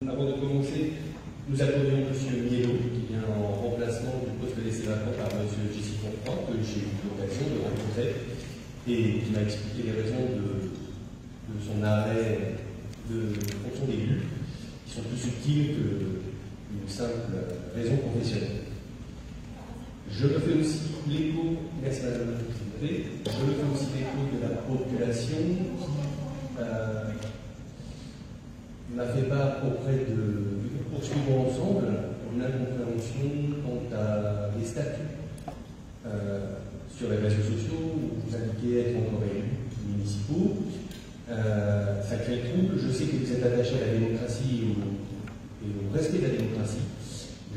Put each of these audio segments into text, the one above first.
Avant de commencer, nous applaudissons M. Mielo, qui vient en remplacement du poste laissé vacant par M. Jessie Fonfroy, que j'ai eu l'occasion de rencontrer, et qui m'a expliqué les raisons de son arrêt de fonction d'élu, qui sont plus subtiles qu'une simple raison professionnelle. Je me fais aussi l'écho, merci Madame la Présidente, je me fais aussi l'écho de la population qui m'a fait part auprès de poursuivre ensemble une incompréhension quant à des statuts sur les réseaux sociaux où vous indiquez être encore élus municipaux. Ça crée le trouble. Je sais que vous êtes attaché à la démocratie et au respect de la démocratie.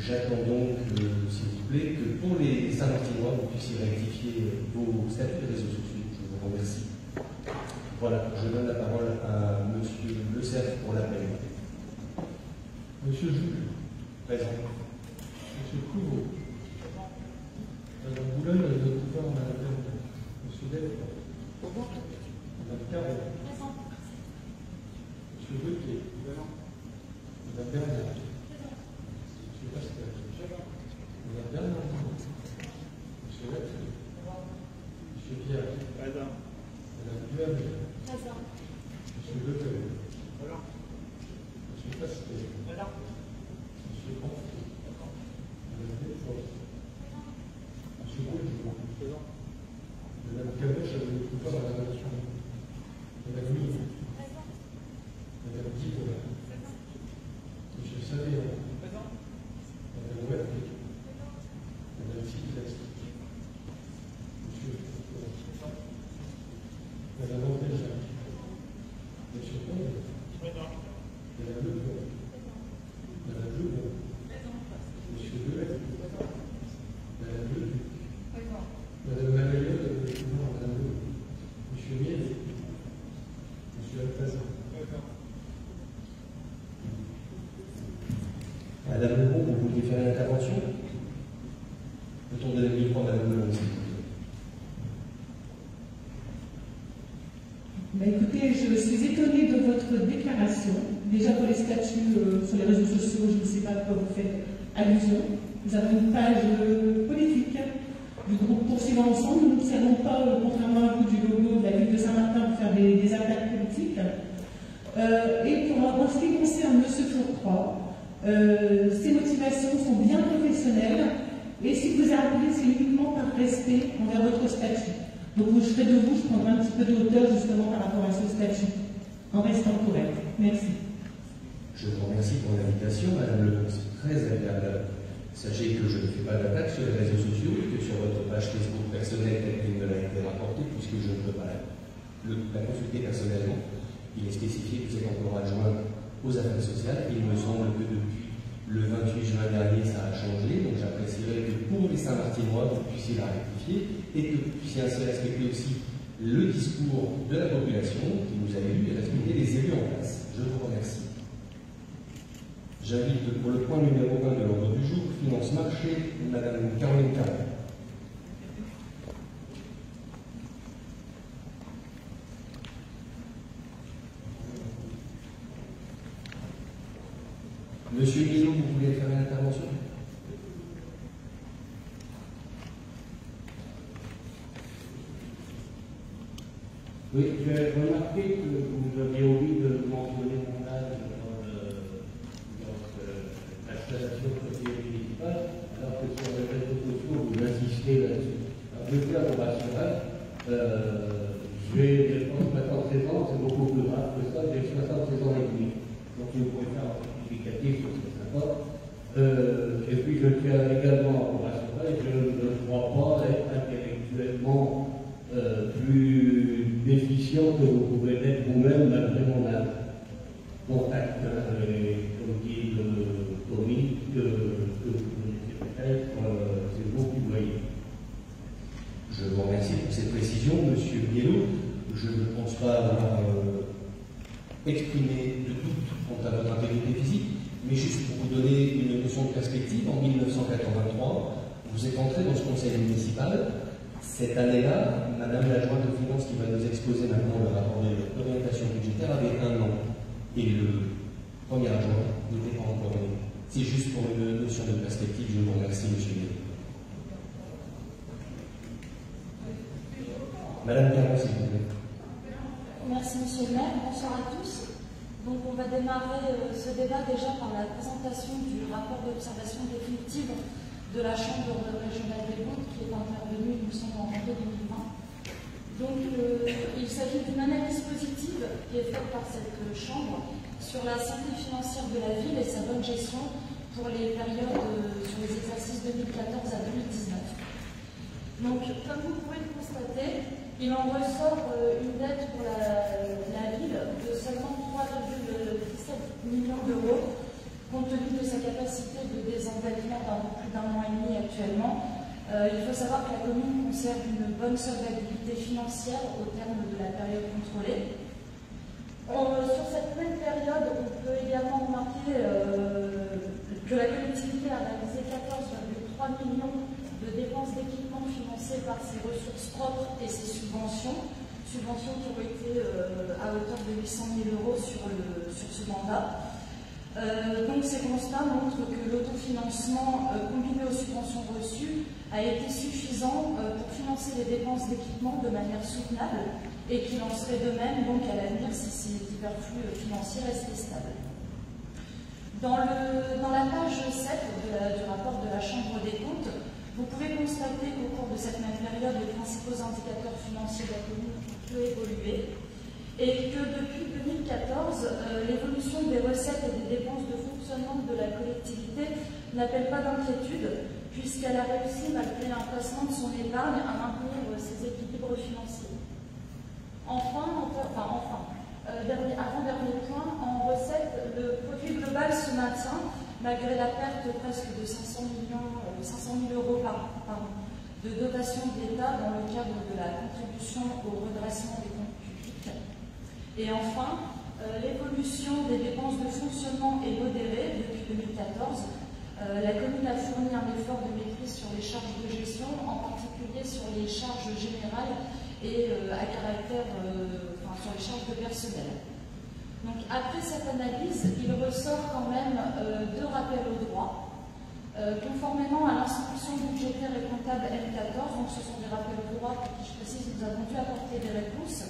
J'attends donc, s'il vous plaît, que pour les Saint-Martinois, vous puissiez rectifier vos statuts de réseaux sociaux. Je vous remercie. Voilà, je donne la parole à M. Le Cerf pour l'appel. Monsieur Jules. Présent. Monsieur Couvreau. Madame Boulogne, elle doit pouvoir Madame Bernard. Monsieur Delphin. Madame Caron. Monsieur Ruquier. Madame Bernard. Monsieur Pascal. Madame Bernard. Monsieur Lacré. Monsieur Pierre. Madame Duhamel. Monsieur Letel. Monsieur Pascal. Monsieur Confier. Madame Desforges. Monsieur Bourgeois. Madame Caboche, elle ne peut pas à la nation. Madame Mille. Madame Guibola. Monsieur Savéon. Madame Webbe. Madame Silvestre. Monsieur Foucault. Madame André-Jacques. Monsieur Pondé. Madame Lebon. Madame Lebon. Monsieur Delay. Madame Leduc. Madame Malayole, Madame Lebon. Monsieur Miel. Monsieur Altazan. Madame Lebon, vous vouliez faire une intervention? Peut-on donner le micro à Madame Lebon, s'il vous plaît? Écoutez, je suis étonnée de votre déclaration. Déjà pour les statuts sur les réseaux sociaux, je ne sais pas à quoi vous faites allusion. Nous avons une page politique du groupe Poursuivre Ensemble. Nous ne servons pas, contrairement à vous, du logo de la ville de Saint-Martin pour faire des attaques politiques. Et en ce qui concerne M. Fourcroy, ses motivations sont bien professionnelles. Et si vous appelez, c'est uniquement par respect envers votre statut. Donc je serai de vous, je prendrai un petit peu de hauteur justement par rapport à ce statut, en restant correct. Merci. Je vous remercie pour l'invitation, Madame Lebon, c'est très agréable. Sachez que je ne fais pas d'attaque sur les réseaux sociaux et que sur votre page Facebook personnelle telle qu'elle me l'a été rapportée, puisque je ne peux pas la consulter personnellement. Il est spécifié que vous êtes encore adjoint aux affaires sociales et il me semble que depuis le 28 juin dernier, ça a changé, donc j'apprécierais que pour les Saint-Martinois, vous puissiez la rectifier et que vous puissiez ainsi respecter aussi le discours de la population qui nous a élus et respecter les élus en place. Je vous remercie. J'invite pour le point numéro 1 de l'ordre du jour, finance marché, Madame Caroline Caron. Monsieur Mielo, vous voulez faire une intervention? Oui, j'ai remarqué que vous aviez oublié de mentionner mon âge dans l'installation conseillère municipale, alors que sur les réseaux sociaux, vous insistez là-dessus. Alors, je veux dire, on va sur j'ai 56 ans, c'est beaucoup plus grave que ça, j'ai 76 ans et demi. Donc, je pourrais faire un rectificatif sur ce rapport. Et puis, je tiens également à rassurer, je ne crois pas être intellectuellement plus déficient que vous pouvez l'être vous-même malgré mon âge. Contact, comme dit le comique, que vous connaissez peut-être, c'est vous qui voyez. Je vous remercie pour cette précision, Monsieur Mielo. Je ne pense pas avoir exprimé de doute quant à votre intégrité physique, mais juste pour vous donner une notion de perspective, en 1983, vous êtes entré dans ce conseil municipal. Cette année-là, Madame l'adjointe aux finances qui va nous exposer maintenant le rapport d'orientation budgétaire avait 1 an. Et le premier abord, n'était pas encore né. C'est juste pour une notion de perspective. Je vous remercie, monsieur le maire. Madame Caron, s'il vous plaît. Merci, monsieur le maire. Bonsoir à tous. Donc, on va démarrer ce débat déjà par la présentation du rapport d'observation définitive de la Chambre régionale des Comptes qui est intervenue, nous sommes en janvier 2020. Donc, il s'agit d'une analyse positive qui est faite par cette Chambre sur la santé financière de la ville et sa bonne gestion pour les périodes sur les exercices 2014 à 2019. Donc, comme vous pouvez le constater, il en ressort une dette pour la ville de seulement 3,17 millions d'euros, compte tenu de sa capacité de désendettement d'un peu plus d'un mois et demi actuellement. Il faut savoir que la commune conserve une bonne solvabilité financière au terme de la période contrôlée. Sur cette même période, on peut également remarquer que la collectivité a réalisé 14,3 millions de dépenses d'équipement financées par ses ressources propres et ses subventions qui ont été à hauteur de 800 000 euros sur ce mandat. Donc ces constats montrent que l'autofinancement combiné aux subventions reçues a été suffisant pour financer les dépenses d'équipement de manière soutenable et qu'il en serait de même donc à l'avenir si ces hyperflux financiers restaient stables. Dans la page 7 du rapport de la Chambre des comptes, vous pouvez constater qu'au cours de cette même période, les principaux indicateurs financiers de la commune ont peu évolué et que depuis 2014, l'évolution des recettes et des dépenses de fonctionnement de la collectivité n'appelle pas d'inquiétude puisqu'elle a réussi, malgré un placement de son épargne, à maintenir ses équilibres financiers. Avant-dernier point, en recette, le produit global se maintient malgré la perte presque de 500 000 euros de dotation de l'État dans le cadre de la contribution au redressement des comptes publics. Et enfin, l'évolution des dépenses de fonctionnement est modérée depuis 2014. La commune a fourni un effort de maîtrise sur les charges de gestion, en particulier sur les charges générales et à caractère, sur les charges de personnel. Donc, après cette analyse, il ressort quand même deux rappels au droit. Conformément à l'instruction budgétaire et comptable M14, donc ce sont des rappels au droit pour qui je précise nous avons dû apporter des réponses.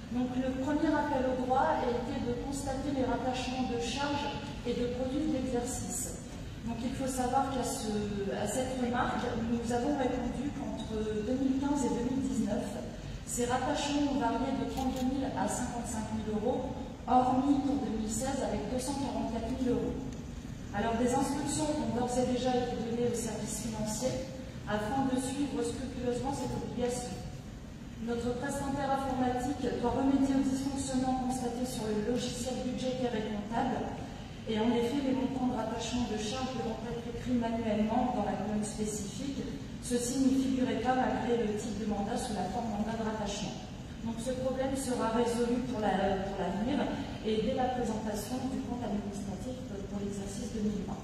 Donc, le premier rappel au droit a été de constater les rattachements de charges et de produits d'exercice. Donc, il faut savoir qu'à cette remarque, nous avons répondu qu'entre 2015 et 2019, ces rattachements ont varié de 32 000 à 55 000 euros, hormis pour 2016 avec 244 000 euros. Alors, des instructions ont d'ores et déjà été données aux services financiers afin de suivre scrupuleusement cette obligation. Notre prestataire informatique doit remédier aux dysfonctionnements constatés sur le logiciel budgétaire et comptable. Et en effet, les montants de rattachement de charges devront être écrits manuellement dans la colonne spécifique. Ceci n'y figurait pas malgré le type de mandat sous la forme mandat de rattachement. Donc ce problème sera résolu pour l'avenir et dès la présentation du compte administratif pour l'exercice 2020.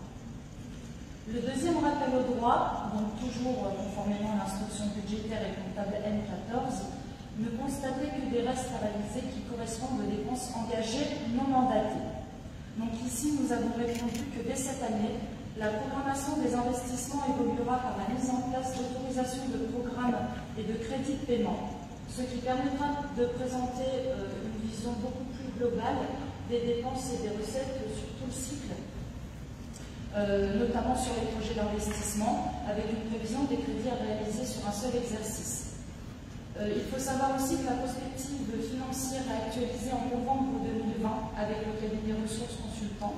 Le deuxième rappel au droit, donc toujours conformément à l'instruction budgétaire et comptable N14, ne constatait que des restes à réaliser qui correspondent aux dépenses engagées non mandatées. Donc ici, nous avons répondu que dès cette année, la programmation des investissements évoluera par la mise en place d'autorisation de programmes et de crédits de paiement, ce qui permettra de présenter une vision beaucoup plus globale des dépenses et des recettes sur tout le cycle, notamment sur les projets d'investissement, avec une prévision des crédits à réaliser sur un seul exercice. Il faut savoir aussi que la prospective financière actualisée en novembre 2020 avec le cabinet ressources consultants,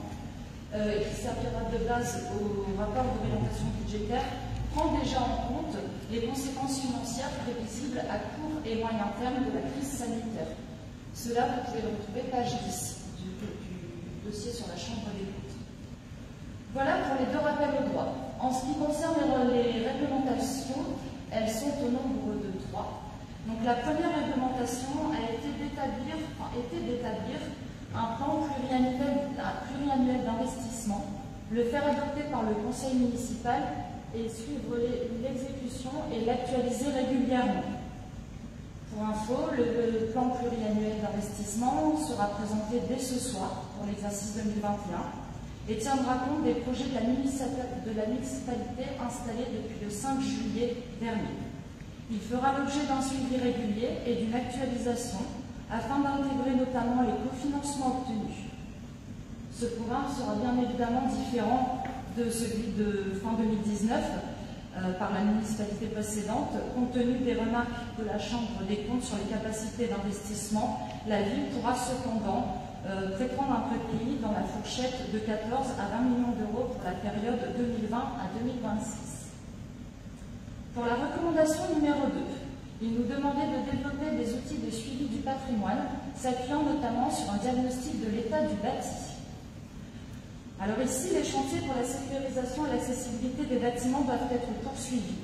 qui servira de base au rapport d'orientation budgétaire, prend déjà en compte les conséquences financières prévisibles à court et moyen terme de la crise sanitaire. Cela, vous pouvez le retrouver page 10 du dossier sur la Chambre des comptes. Voilà pour les deux rappels au droit. En ce qui concerne les réglementations, elles sont au nombre de 3. Donc la première réglementation a été d'établir un plan pluriannuel d'investissement, le faire adopter par le conseil municipal et suivre l'exécution et l'actualiser régulièrement. Pour info, le plan pluriannuel d'investissement sera présenté dès ce soir pour l'exercice 2021 et tiendra compte des projets de la municipalité installée depuis le 5 juillet dernier. Il fera l'objet d'un suivi régulier et d'une actualisation afin d'intégrer notamment les cofinancements obtenus. Ce programme sera bien évidemment différent de celui de fin 2019 par la municipalité précédente. Compte tenu des remarques de la Chambre des comptes sur les capacités d'investissement, la ville pourra cependant préprendre un PPI dans la fourchette de 14 à 20 millions d'euros pour la période 2020 à 2026. Pour la recommandation numéro 2, il nous demandait de développer des outils de suivi du patrimoine, s'appuyant notamment sur un diagnostic de l'état du bâti. Alors ici, les chantiers pour la sécurisation et l'accessibilité des bâtiments doivent être poursuivis.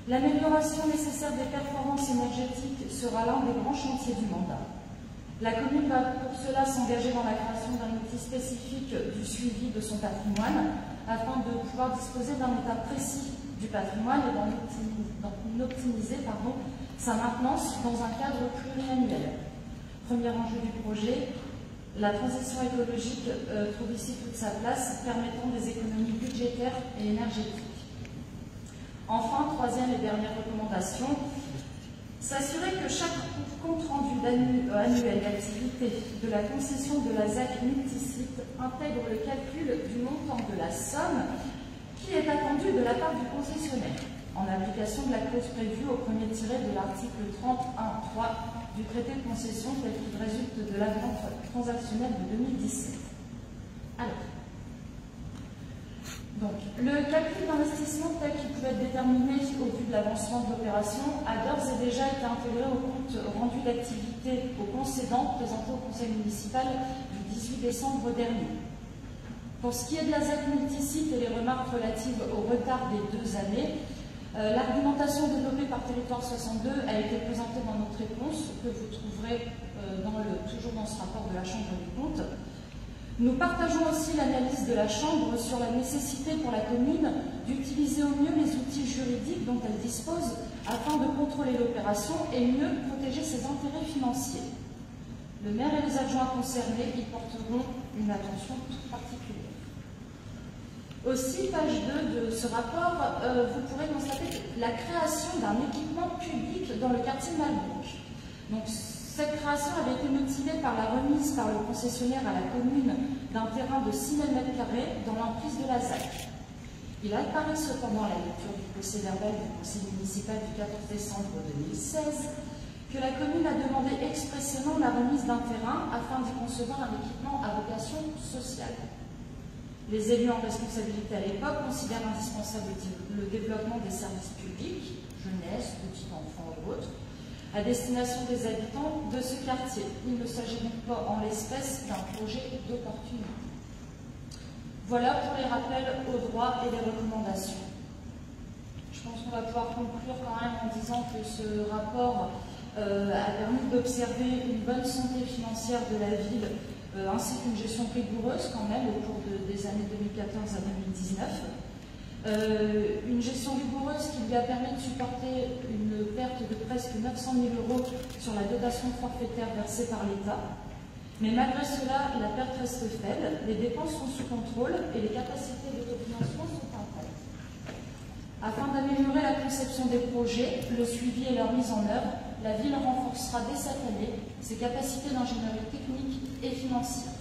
L'amélioration nécessaire des performances énergétiques sera l'un des grands chantiers du mandat. La commune va pour cela s'engager dans la création d'un outil spécifique du suivi de son patrimoine afin de pouvoir disposer d'un état précis du patrimoine et d'en optimiser sa maintenance dans un cadre pluriannuel. Premier enjeu du projet, la transition écologique trouve ici toute sa place, permettant des économies budgétaires et énergétiques. Enfin, troisième et dernière recommandation, s'assurer que chaque compte rendu annuel d'activité de la concession de la ZAC multisite intègre le calcul du montant de la somme qui est attendue de la part du concessionnaire, en application de la clause prévue au premier tiret de l'article 31.3 du traité de concession tel qu'il résulte de la vente transactionnelle de 2017. Alors, donc, le calcul d'investissement tel qu'il pouvait être déterminé au vu de l'avancement de l'opération a d'ores et déjà été intégré au compte rendu d'activité au concédant présenté au conseil municipal du 18 décembre dernier. Pour ce qui est de la ZAC multisite et les remarques relatives au retard des 2 années, l'argumentation développée par Territoire 62 a été présentée dans notre réponse, que vous trouverez toujours dans ce rapport de la Chambre des comptes. Nous partageons aussi l'analyse de la Chambre sur la nécessité pour la commune d'utiliser au mieux les outils juridiques dont elle dispose afin de contrôler l'opération et mieux protéger ses intérêts financiers. Le maire et les adjoints concernés y porteront une attention toute particulière. Aussi, page 2 de ce rapport, vous pourrez constater la création d'un équipement public dans le quartier Malbrook. Donc, cette création avait été motivée par la remise par le concessionnaire à la commune d'un terrain de 6 000 m² dans l'emprise de la ZAC. Il apparaît cependant à la lecture du procès-verbal du conseil municipal du 14 décembre 2016 que la commune a demandé expressément la remise d'un terrain afin d'y concevoir un équipement à vocation sociale. Les élus en responsabilité à l'époque considèrent indispensable le développement des services publics, jeunesse, petits enfants ou autres, à destination des habitants de ce quartier. Il ne s'agit donc pas en l'espèce d'un projet d'opportunité. Voilà pour les rappels aux droits et les recommandations. Je pense qu'on va pouvoir conclure quand même en disant que ce rapport a permis d'observer une bonne santé financière de la ville ainsi qu'une gestion rigoureuse quand même au cours des années 2014 à 2019. Une gestion rigoureuse qui lui a permis de supporter une perte de presque 900 000 € sur la dotation forfaitaire versée par l'État. Mais malgré cela, la perte reste faible, les dépenses sont sous contrôle et les capacités d'autofinancement sont intactes. Afin d'améliorer la conception des projets, le suivi et leur mise en œuvre, la ville renforcera dès cette année ses capacités d'ingénierie technique et financière.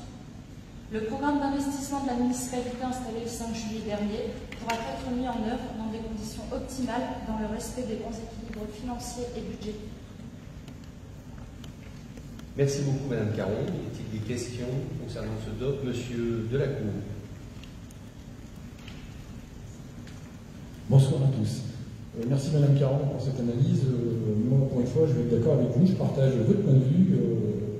Le programme d'investissement de la municipalité installé le 5 juillet dernier pourra être mis en œuvre dans des conditions optimales dans le respect des bons équilibres financiers et budgétaires. Merci beaucoup, Madame Caron. Y a-t-il des questions concernant ce doc? Monsieur Delacour. Bonsoir à tous. Merci Madame Caron pour cette analyse. Moi, pour une fois, je vais être d'accord avec vous. Je partage votre point de vue.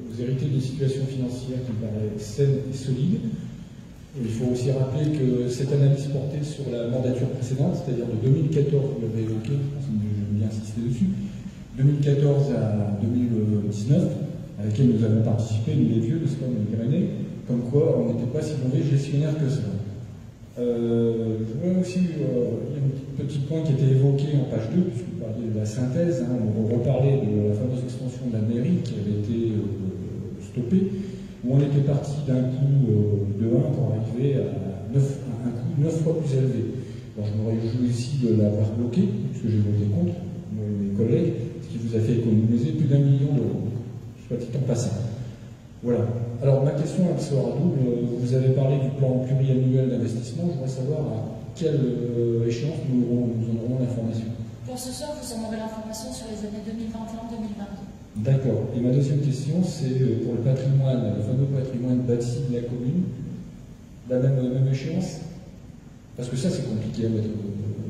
Vous héritez des situations financières qui me paraissent saines et solides. Et il faut aussi rappeler que cette analyse portait sur la mandature précédente, c'est-à-dire de 2014, vous l'avez évoqué, je pense que je vais bien insister dessus, 2014 à 2019, à laquelle nous avons participé, nous les vieux, n'est-ce pas, nous les Pyrénées, comme quoi on n'était pas si mauvais gestionnaire que ça. Je vois aussi, il y a un petit point qui était évoqué en page 2, puisque vous parliez de la synthèse, hein, on reparlait de la fameuse extension de la mairie qui avait été stoppée, où on était parti d'un coût de 1 pour arriver à un coût 9 fois plus élevé. Alors, je me réjouis ici de l'avoir bloqué, puisque j'ai voté contre, mes collègues, ce qui vous a fait économiser plus d'1 million d'euros, soit dit en passant. Voilà. Alors, ma question, elle sera double. Vous avez parlé du plan pluriannuel d'investissement. Je voudrais savoir à quelle échéance nous en aurons l'information. Pour ce soir, vous en aurez l'information sur les années 2021-2022. D'accord. Et ma deuxième question, c'est pour le patrimoine, le fameux patrimoine bâti de la commune, la même échéance? Parce que ça, c'est compliqué à mettre.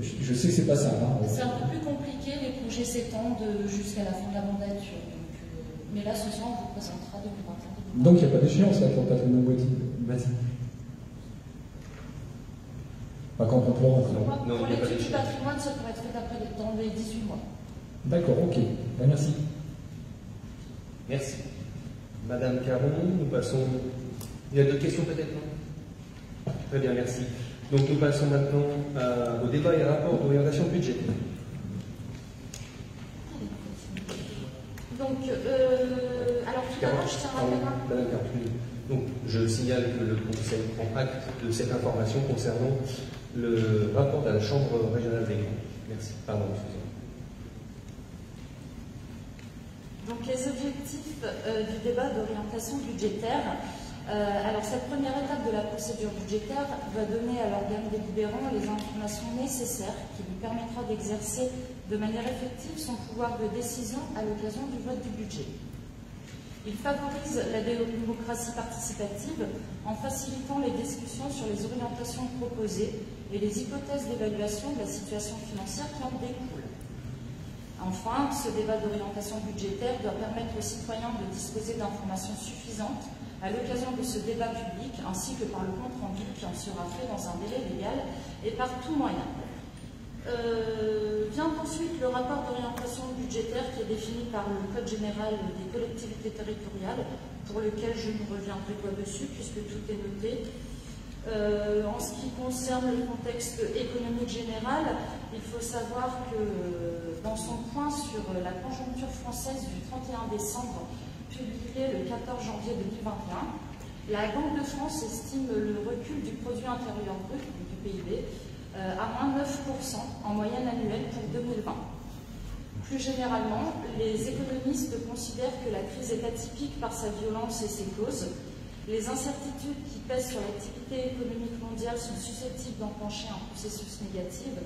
Je sais que c'est pas ça. Hein. C'est un peu plus compliqué, les projets s'étendent jusqu'à la fin de la mandature. Mais là, ce soir, on vous présentera 2021. Donc, il n'y a pas d'échéance là pour le patrimoine bâti. Pas quand on pleure. Pour l'étude du patrimoine, ça pourrait être fait dans les 18 mois. D'accord, ok. Ben, merci. Merci. Madame Caron, nous passons. Il y a d'autres questions peut-être, non? Très bien, merci. Donc nous passons maintenant au débat et rapport d'orientation budgétaire. Donc, alors tout d'abord, je tiens à rappeler. Madame Caron, donc je signale que le Conseil prend acte de cette information concernant le rapport de la Chambre régionale des comptes. Merci. Pardon, excusez-moi. Donc les objectifs du débat d'orientation budgétaire. Alors cette première étape de la procédure budgétaire va donner à l'organe délibérant les informations nécessaires qui lui permettra d'exercer de manière effective son pouvoir de décision à l'occasion du vote du budget. Il favorise la démocratie participative en facilitant les discussions sur les orientations proposées et les hypothèses d'évaluation de la situation financière qui en découle. Enfin, ce débat d'orientation budgétaire doit permettre aux citoyens de disposer d'informations suffisantes à l'occasion de ce débat public, ainsi que par le compte-rendu qui en sera fait dans un délai légal et par tout moyen. Vient ensuite le rapport d'orientation budgétaire qui est défini par le Code général des collectivités territoriales, pour lequel je ne reviendrai pas dessus puisque tout est noté. En ce qui concerne le contexte économique général, il faut savoir que dans son point sur la conjoncture française du 31 décembre, publié le 14 janvier 2021, la Banque de France estime le recul du produit intérieur brut, du PIB, à moins 9% en moyenne annuelle pour 2020. Plus généralement, les économistes considèrent que la crise est atypique par sa violence et ses causes. Les incertitudes qui pèsent sur l'activité économique mondiale sont susceptibles d'enclencher un processus négatif,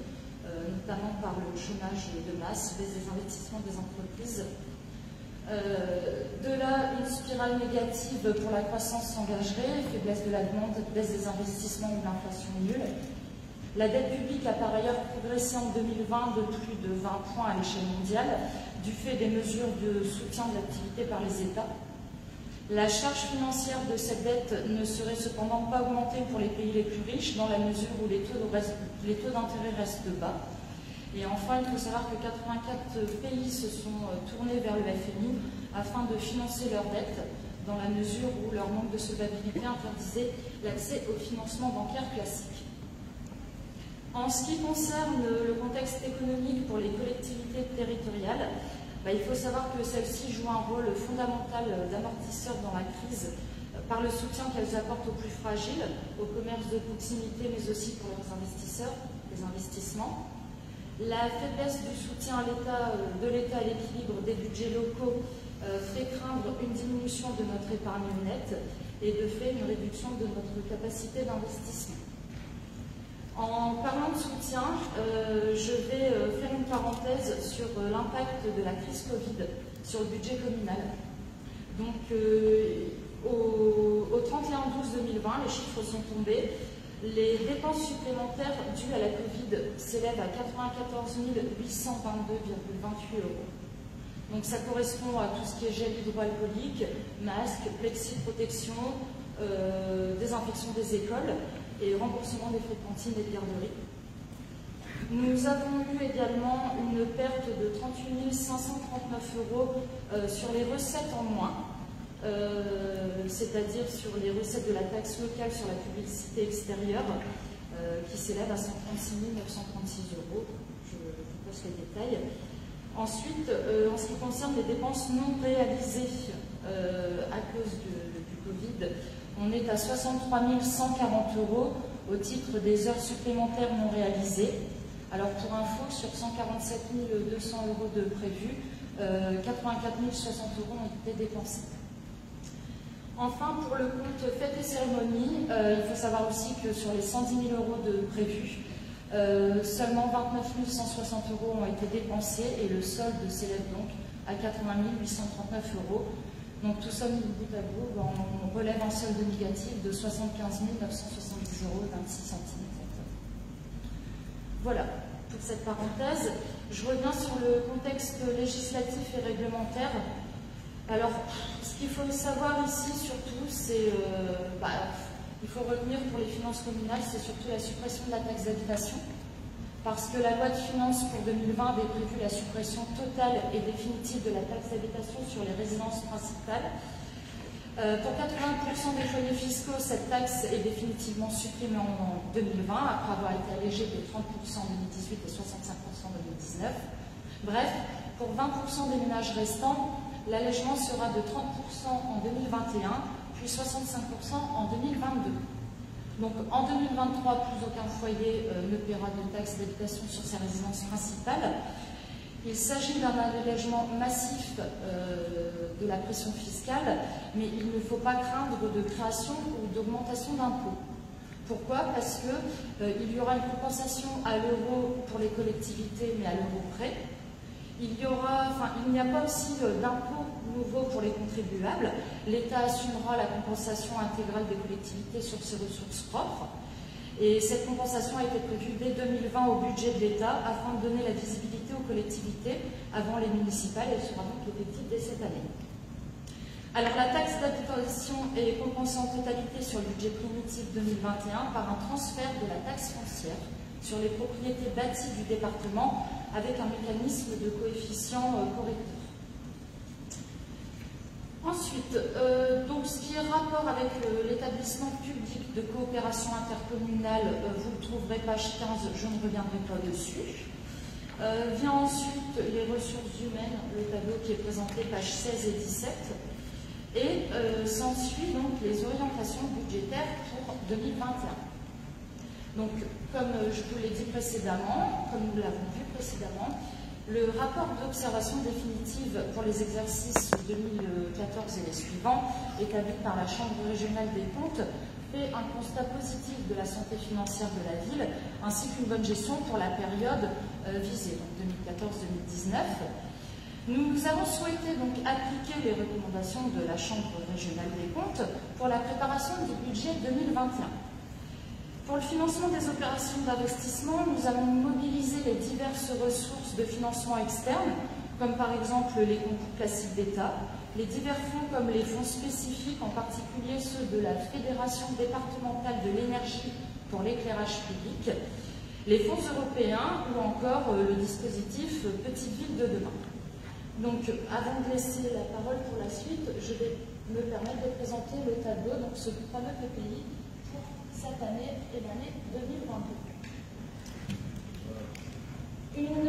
notamment par le chômage de masse, baisse des investissements des entreprises. De là, une spirale négative pour la croissance s'engagerait, faiblesse de la demande, baisse des investissements ou l'inflation nulle. La dette publique a par ailleurs progressé en 2020 de plus de 20 points à l'échelle mondiale, du fait des mesures de soutien de l'activité par les États. La charge financière de cette dette ne serait cependant pas augmentée pour les pays les plus riches, dans la mesure où les taux d'intérêt restent bas. Et enfin, il faut savoir que 84 pays se sont tournés vers le FMI afin de financer leurs dettes, dans la mesure où leur manque de solvabilité interdisait l'accès au financement bancaire classique. En ce qui concerne le contexte économique pour les collectivités territoriales, il faut savoir que celles-ci jouent un rôle fondamental d'amortisseur dans la crise par le soutien qu'elles apportent aux plus fragiles, au commerce de proximité, mais aussi pour leurs investisseurs, les investissements. La faiblesse du soutien de l'État à l'équilibre des budgets locaux fait craindre une diminution de notre épargne nette et de fait une réduction de notre capacité d'investissement. En parlant de soutien, je vais faire une parenthèse sur l'impact de la crise Covid sur le budget communal. Donc, au 31/12/2020, les chiffres sont tombés. Les dépenses supplémentaires dues à la Covid s'élèvent à 94 822,28 €. Donc ça correspond à tout ce qui est gel hydroalcoolique, masques, plexi-protection, désinfection des écoles et remboursement des frais de cantine et de garderie. Nous avons eu également une perte de 38 539 € sur les recettes en moins, c'est-à-dire sur les recettes de la taxe locale sur la publicité extérieure, qui s'élève à 136 936 €. Je vous passe les détails. Ensuite, en ce qui concerne les dépenses non réalisées à cause du Covid, on est à 63 140 € au titre des heures supplémentaires non réalisées. Alors pour info, sur 147 200 € de prévus, 84 060 € ont été dépensés. Enfin, pour le compte fêtes et cérémonies, il faut savoir aussi que sur les 110 000 € de prévus, seulement 29 160 € ont été dépensés et le solde s'élève donc à 80 839 €. Donc tout ça mis bout à bout, on relève un solde négatif de 75 970 € 26 centimes exactement. Voilà pour cette parenthèse. Je reviens sur le contexte législatif et réglementaire. Alors, ce qu'il faut savoir ici surtout, c'est il faut retenir pour les finances communales, c'est surtout la suppression de la taxe d'habitation. Parce que la loi de finances pour 2020 avait prévu la suppression totale et définitive de la taxe d'habitation sur les résidences principales. Pour 80% des foyers fiscaux, cette taxe est définitivement supprimée en 2020, après avoir été allégée de 30% en 2018 et 65% en 2019. Bref, pour 20% des ménages restants, l'allègement sera de 30% en 2021, puis 65% en 2022. Donc en 2023, plus aucun foyer ne paiera de taxe d'habitation sur ses résidences principales. Il s'agit d'un allègement massif de la pression fiscale, mais il ne faut pas craindre de création ou d'augmentation d'impôts. Pourquoi? Parce qu'il y aura une compensation à l'euro pour les collectivités, mais à l'euro près. Il n'y a pas aussi d'impôts nouveaux pour les contribuables. L'État assumera la compensation intégrale des collectivités sur ses ressources propres. Et cette compensation a été prévue dès 2020 au budget de l'État afin de donner la visibilité aux collectivités avant les municipales. Elle sera donc effective dès cette année. Alors la taxe d'habitation est compensée en totalité sur le budget primitif 2021 par un transfert de la taxe foncière sur les propriétés bâties du département avec un mécanisme de coefficient correcteur. Ensuite, donc ce qui est rapport avec l'établissement public de coopération intercommunale, vous le trouverez page 15, je ne reviendrai pas dessus. Vient ensuite les ressources humaines, le tableau qui est présenté page 16 et 17. Et s'ensuit donc les orientations budgétaires pour 2021. Donc, comme je vous l'ai dit précédemment, comme nous l'avons vu précédemment, le rapport d'observation définitive pour les exercices 2014 et les suivants, établi par la Chambre régionale des comptes, fait un constat positif de la santé financière de la ville, ainsi qu'une bonne gestion pour la période visée, donc 2014-2019. Nous avons souhaité donc appliquer les recommandations de la Chambre régionale des comptes pour la préparation du budget 2021. Pour le financement des opérations d'investissement, nous avons mobilisé les diverses ressources de financement externe, comme par exemple les concours classiques d'État, les divers fonds comme les fonds spécifiques, en particulier ceux de la Fédération départementale de l'énergie pour l'éclairage public, les fonds européens ou encore le dispositif Petite Ville de demain. Donc, avant de laisser la parole pour la suite, je vais me permettre de présenter le tableau, donc ce fameux PPI, pour cette année et l'année 2022. Une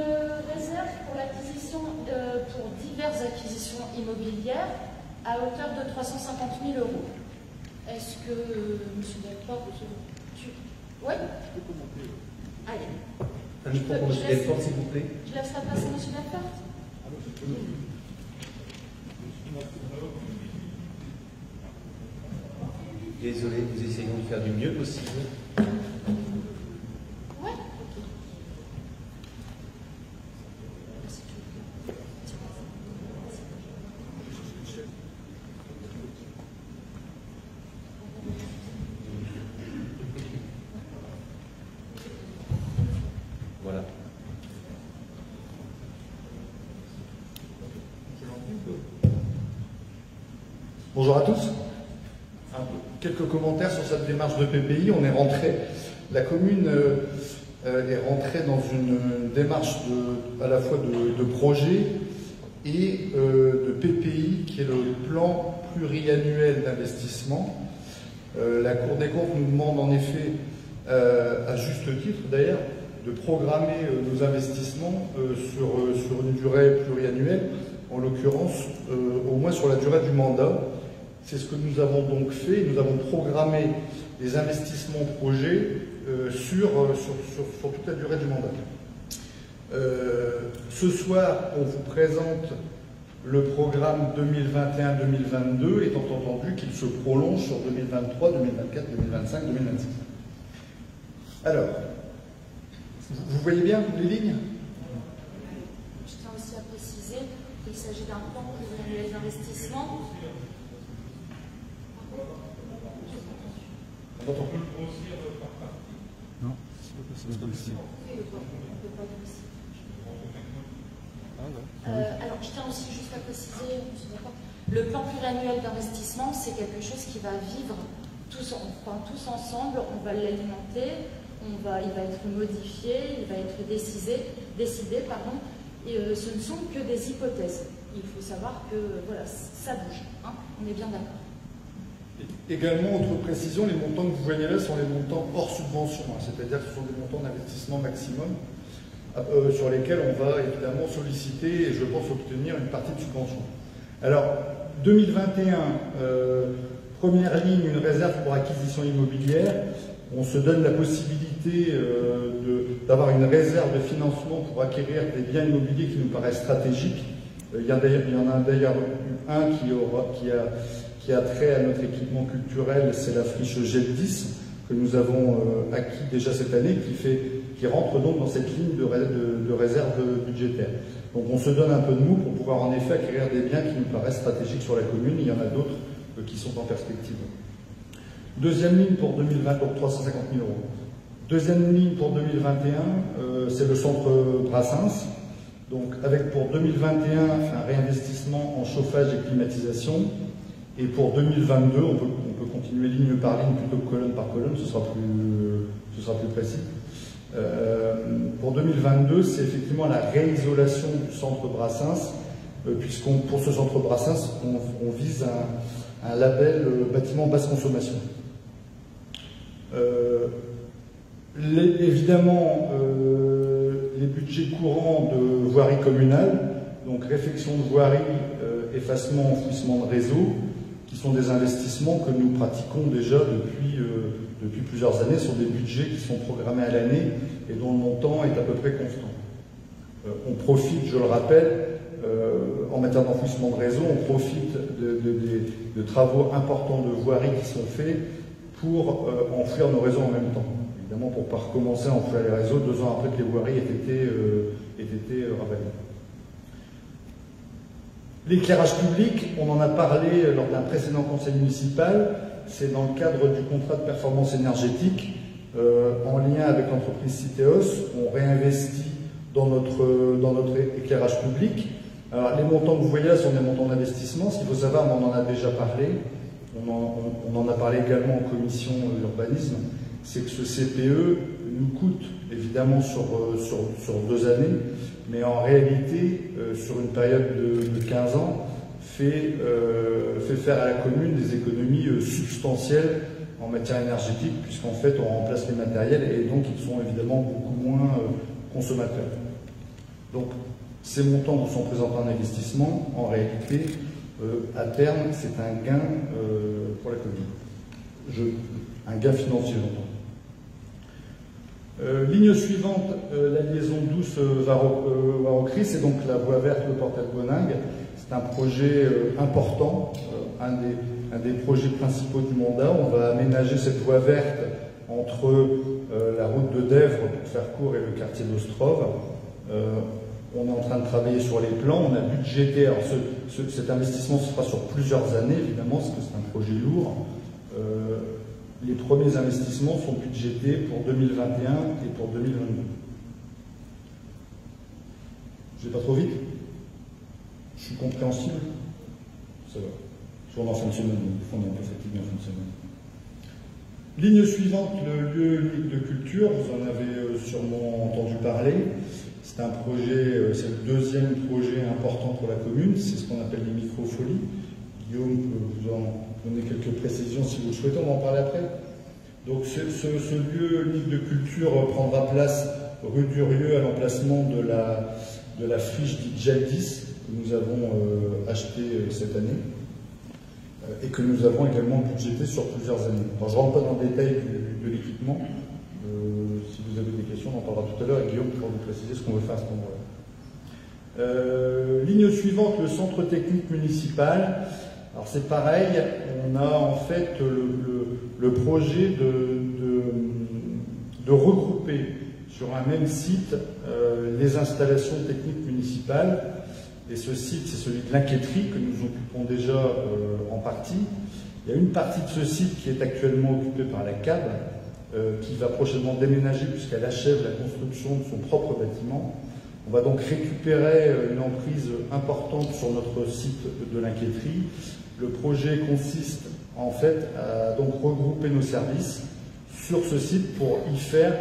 réserve pour l'acquisition, pour diverses acquisitions immobilières à hauteur de 350 000 €. Est-ce que M. Delfort, oui? Allez. Un micro pour M. Delfort, s'il vous plaît. Je laisse la place à M. Delfort. Désolé, nous essayons de faire du mieux possible. Ouais. Voilà. Bonjour à tous. Quelques commentaires sur cette démarche de PPI. On est rentré, la commune est rentrée dans une démarche à la fois de projet et de PPI, qui est le plan pluriannuel d'investissement. La Cour des comptes nous demande en effet à juste titre d'ailleurs, de programmer nos investissements sur une durée pluriannuelle, en l'occurrence au moins sur la durée du mandat. C'est ce que nous avons donc fait. Nous avons programmé des investissements projets sur toute la durée du mandat. Ce soir, on vous présente le programme 2021-2022, étant entendu qu'il se prolonge sur 2023, 2024, 2025, 2026. Alors, vous voyez bien les lignes? Je tiens aussi à préciser qu'il s'agit d'un plan pluriannuel d'investissement. On entend. Non, c'est pas possible. Alors, je tiens aussi juste à préciser, le plan pluriannuel d'investissement, c'est quelque chose qui va vivre tous ensemble, on va l'alimenter, il va être modifié, il va être décidé, et ce ne sont que des hypothèses. Il faut savoir que voilà, ça bouge, hein, on est bien d'accord. Également, autre précision, les montants que vous voyez là sont les montants hors subvention, hein, c'est-à-dire que ce sont des montants d'investissement maximum sur lesquels on va évidemment solliciter et je pense obtenir une partie de subvention. Alors, 2021, première ligne, une réserve pour acquisition immobilière. On se donne la possibilité d'avoir une réserve de financement pour acquérir des biens immobiliers qui nous paraissent stratégiques. Il y en a d'ailleurs un qui a trait à notre équipement culturel, c'est la friche GEL10 que nous avons acquis déjà cette année, qui rentre donc dans cette ligne de réserve budgétaire. Donc on se donne un peu de mou pour pouvoir en effet acquérir des biens qui nous paraissent stratégiques sur la commune. Il y en a d'autres qui sont en perspective. Deuxième ligne pour 2020, donc 350 000 €. Deuxième ligne pour 2021, c'est le centre Brassens. Donc avec pour 2021 un réinvestissement en chauffage et climatisation. Et pour 2022, on peut continuer ligne par ligne plutôt que colonne par colonne, ce sera plus précis. Pour 2022, c'est effectivement la réisolation du centre Brassens, pour ce centre Brassens, on vise un label bâtiment basse consommation. Évidemment, les budgets courants de voirie communale, donc réfection de voirie, effacement, enfouissement de réseau, qui sont des investissements que nous pratiquons déjà depuis plusieurs années sur des budgets qui sont programmés à l'année et dont le montant est à peu près constant. On profite, je le rappelle, en matière d'enfouissement de réseau, on profite de travaux importants de voirie qui sont faits pour enfouir nos réseaux en même temps. Évidemment, pour ne pas recommencer à enfouir les réseaux 2 ans après que les voiries aient été ravalées. L'éclairage public, on en a parlé lors d'un précédent conseil municipal, c'est dans le cadre du contrat de performance énergétique, en lien avec l'entreprise Citeos, on réinvestit dans notre éclairage public. Alors, les montants que vous voyez là sont des montants d'investissement. Ce qu'il faut savoir, on en a déjà parlé, on en a parlé également en commission urbanisme, c'est que ce CPE nous coûte évidemment sur 2 années, mais en réalité, sur une période de 15 ans, fait faire à la commune des économies substantielles en matière énergétique, puisqu'en fait on remplace les matériels et donc ils sont évidemment beaucoup moins consommateurs. Donc ces montants vous sont présentés en investissement, en réalité, à terme, c'est un gain pour la commune. Un gain financier, j'entends. Ligne suivante, la liaison douce Varocris, c'est donc la voie verte, le Portel-Boningue. C'est un projet important, un des projets principaux du mandat. On va aménager cette voie verte entre la route de Dèvres, pour faire court, et le quartier d'Ostrov. On est en train de travailler sur les plans, on a budgété, alors cet investissement se fera sur plusieurs années, évidemment, parce que c'est un projet lourd. Les premiers investissements sont budgétés pour 2021 et pour 2022. Je vais pas trop vite? Je suis compréhensible? Ça va. Toujours en fin de semaine, des fois on est un peu fatigué en fin de semaine. Ligne suivante, le lieu unique de culture, vous en avez sûrement entendu parler. C'est un projet, c'est le deuxième projet important pour la commune, c'est ce qu'on appelle les microfolies. Guillaume peut vous en donner quelques précisions si vous le souhaitez, on va en parler après. Donc ce lieu unique de culture prendra place rue Durieux à l'emplacement de la friche dite Jaldis que nous avons achetée cette année et que nous avons également budgété sur plusieurs années. Alors, je ne rentre pas dans le détail de l'équipement. Si vous avez des questions, on en parlera tout à l'heure et Guillaume pourra vous préciser ce qu'on veut faire à ce moment-là. Ligne suivante, le centre technique municipal. Alors c'est pareil, on a en fait le projet de regrouper sur un même site les installations techniques municipales. Et ce site, c'est celui de l'Inquiéterie que nous occupons déjà en partie. Il y a une partie de ce site qui est actuellement occupée par la CAB, qui va prochainement déménager puisqu'elle achève la construction de son propre bâtiment. On va donc récupérer une emprise importante sur notre site de l'Inquiéterie. Le projet consiste en fait à donc regrouper nos services sur ce site pour y faire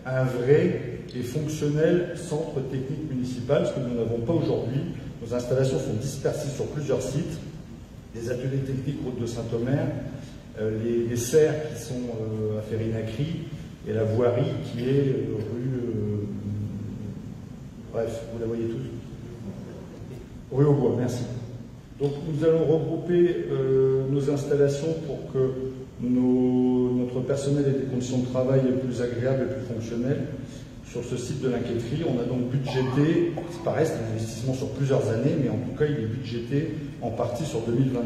un vrai et fonctionnel centre technique municipal, ce que nous n'avons pas aujourd'hui. Nos installations sont dispersées sur plusieurs sites, les ateliers techniques route de Saint-Omer, les serres qui sont à Ferinacri et la voirie qui est rue... bref, vous la voyez tous. Rue au Bois, merci. Donc nous allons regrouper nos installations pour que notre personnel ait des conditions de travail plus agréables et plus fonctionnelles sur ce site de l'Inquiéterie. On a donc budgété, c'est pareil, c'est un investissement sur plusieurs années, mais en tout cas il est budgété en partie sur 2022.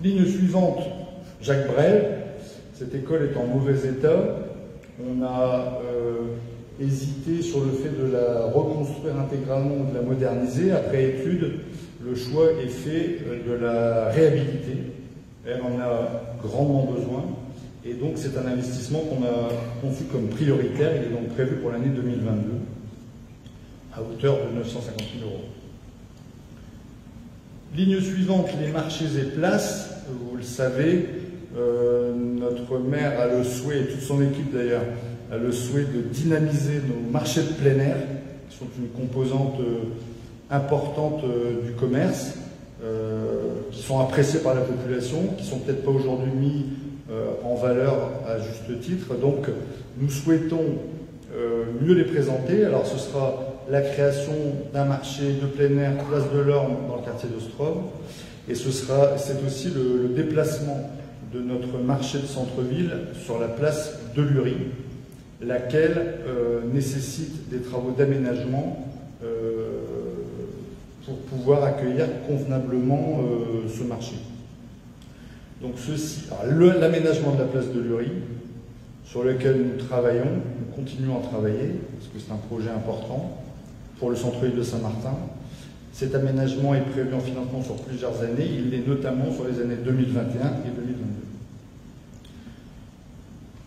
Ligne suivante, Jacques Brel. Cette école est en mauvais état. On a hésité sur le fait de la reconstruire intégralement ou de la moderniser. Après étude, le choix est fait de la réhabiliter. Elle en a grandement besoin. Et donc c'est un investissement qu'on a conçu comme prioritaire. Il est donc prévu pour l'année 2022 à hauteur de 950 000 €. Ligne suivante, les marchés et places. Vous le savez, notre maire a le souhait, et toute son équipe d'ailleurs, a le souhait de dynamiser nos marchés de plein air, qui sont une composante importante du commerce, qui sont appréciés par la population, qui ne sont peut-être pas aujourd'hui mis en valeur à juste titre. Donc nous souhaitons mieux les présenter. Alors ce sera la création d'un marché de plein air, place de l'Orme, dans le quartier d'Ostrov, et c'est aussi le déplacement de notre marché de centre-ville sur la place de Lurie, laquelle nécessite des travaux d'aménagement pour pouvoir accueillir convenablement ce marché. Donc l'aménagement de la place de Lurie, sur lequel nous travaillons, nous continuons à travailler, parce que c'est un projet important pour le centre-ville de Saint-Martin. Cet aménagement est prévu en financement sur plusieurs années, il l'est notamment sur les années 2021 et 2022.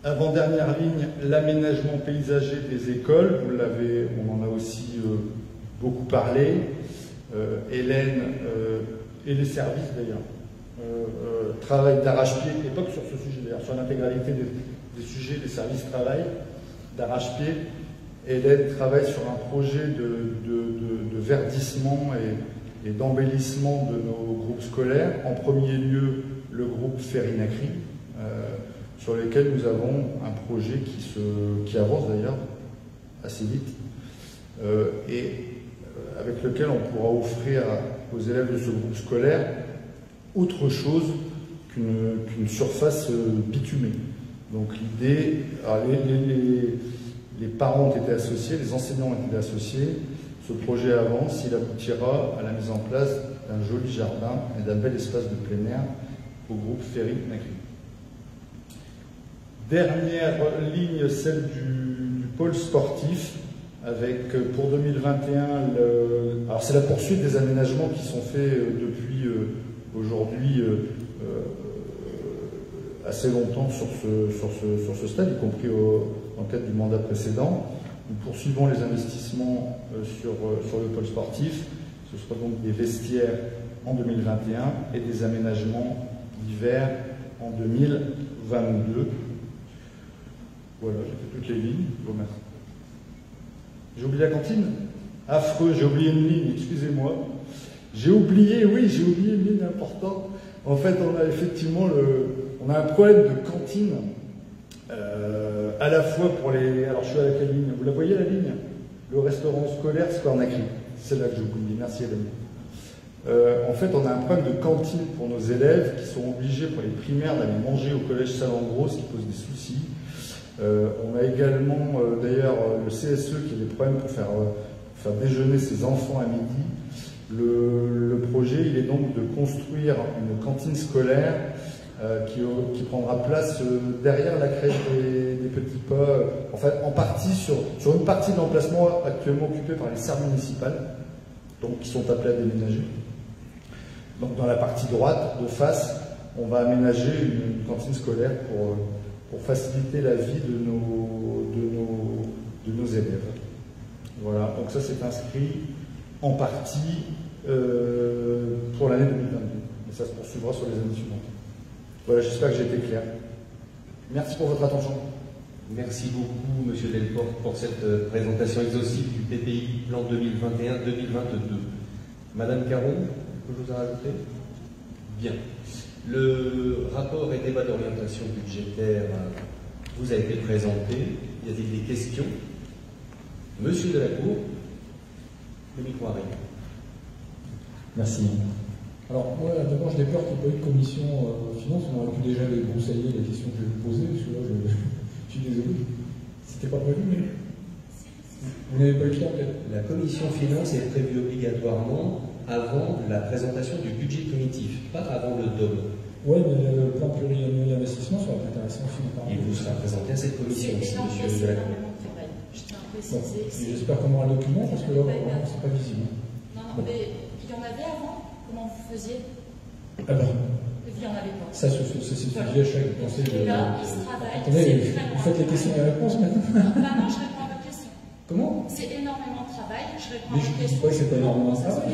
Avant-dernière ligne, l'aménagement paysager des écoles, on en a aussi beaucoup parlé. Hélène et les services d'ailleurs travaillent d'arrache-pied, et pas que sur ce sujet d'ailleurs, sur l'intégralité des sujets, les services travaillent d'arrache-pied. Hélène travaille sur un projet de verdissement et d'embellissement de nos groupes scolaires. En premier lieu, le groupe Ferinacri, sur lequel nous avons un projet qui avance d'ailleurs assez vite, et avec lequel on pourra offrir aux élèves de ce groupe scolaire autre chose qu'une surface bitumée. Donc l'idée, les parents ont été associés, les enseignants ont été associés. Ce projet avance, il aboutira à la mise en place d'un joli jardin et d'un bel espace de plein air au groupe Ferinacri. Dernière ligne, celle du pôle sportif, avec pour 2021, alors c'est la poursuite des aménagements qui sont faits depuis aujourd'hui assez longtemps sur ce stade, y compris dans le cadre du mandat précédent. Nous poursuivons les investissements sur le pôle sportif. Ce sera donc des vestiaires en 2021 et des aménagements d'hiver en 2022. Voilà, j'ai fait toutes les lignes. Je vous remercie. J'ai oublié la cantine? Affreux, j'ai oublié une ligne, excusez-moi. J'ai oublié une ligne importante. En fait, on a effectivement on a un problème de cantine, à la fois pour les... Alors, je suis à la ligne. Vous la voyez, la ligne? Le restaurant scolaire Square Nacry. C'est là que j'ai oublié. Merci, Hélène. En fait, on a un problème de cantine pour nos élèves qui sont obligés, pour les primaires, d'aller manger au collège Salengros, ce qui pose des soucis. On a également, d'ailleurs, le CSE qui a des problèmes pour faire déjeuner ses enfants à midi. Le projet, il est donc de construire une cantine scolaire qui prendra place derrière la crèche des petits pas, en fait, en partie sur une partie de l'emplacement actuellement occupé par les serres municipales, donc qui sont appelées à déménager. Donc dans la partie droite, de face, on va aménager une cantine scolaire pour faciliter la vie de nos élèves. Voilà, donc ça c'est inscrit en partie pour l'année 2022. Et ça se poursuivra sur les années suivantes. Voilà, j'espère que j'ai été clair. Merci pour votre attention. Merci beaucoup, Monsieur Delporte, pour cette présentation exhaustive du PPI Plan 2021-2022. Madame Caron, quelque chose à rajouter? Bien. Le rapport et débat d'orientation budgétaire vous a été présenté. Y a-t-il des questions? Monsieur Delacour, le micro arrive. Merci. Alors, moi, d'abord, je déplore qu'il n'y ait pas eu de commission finance. On aurait pu déjà les broussailler les questions que je vais vous poser, parce que là, je suis désolé. C'était pas prévu, mais vous n'avez pas eu le temps, peut-être? La commission finance est prévue obligatoirement avant la présentation du budget primitif, pas avant le DOM. Oui, mais le plan pluriannuel d'investissement sera intéressant aussi. Il vous sera présenté à cette commission aussi, Monsieur Delacour. J'espère qu'on aura le document, parce que là, c'est pas visible. Non, mais il y en avait avant. Comment vous faisiez? Ah ben. Il y en avait pas. Ça, c'est sujet à chaque pensée. Là, il se travaille. Attendez, vous faites les questions et les réponses maintenant? Non, je réponds à votre question. Comment? C'est énormément de travail. Je réponds mais à votre question. Mais je ne dis pas que c'est pas énormément de travail.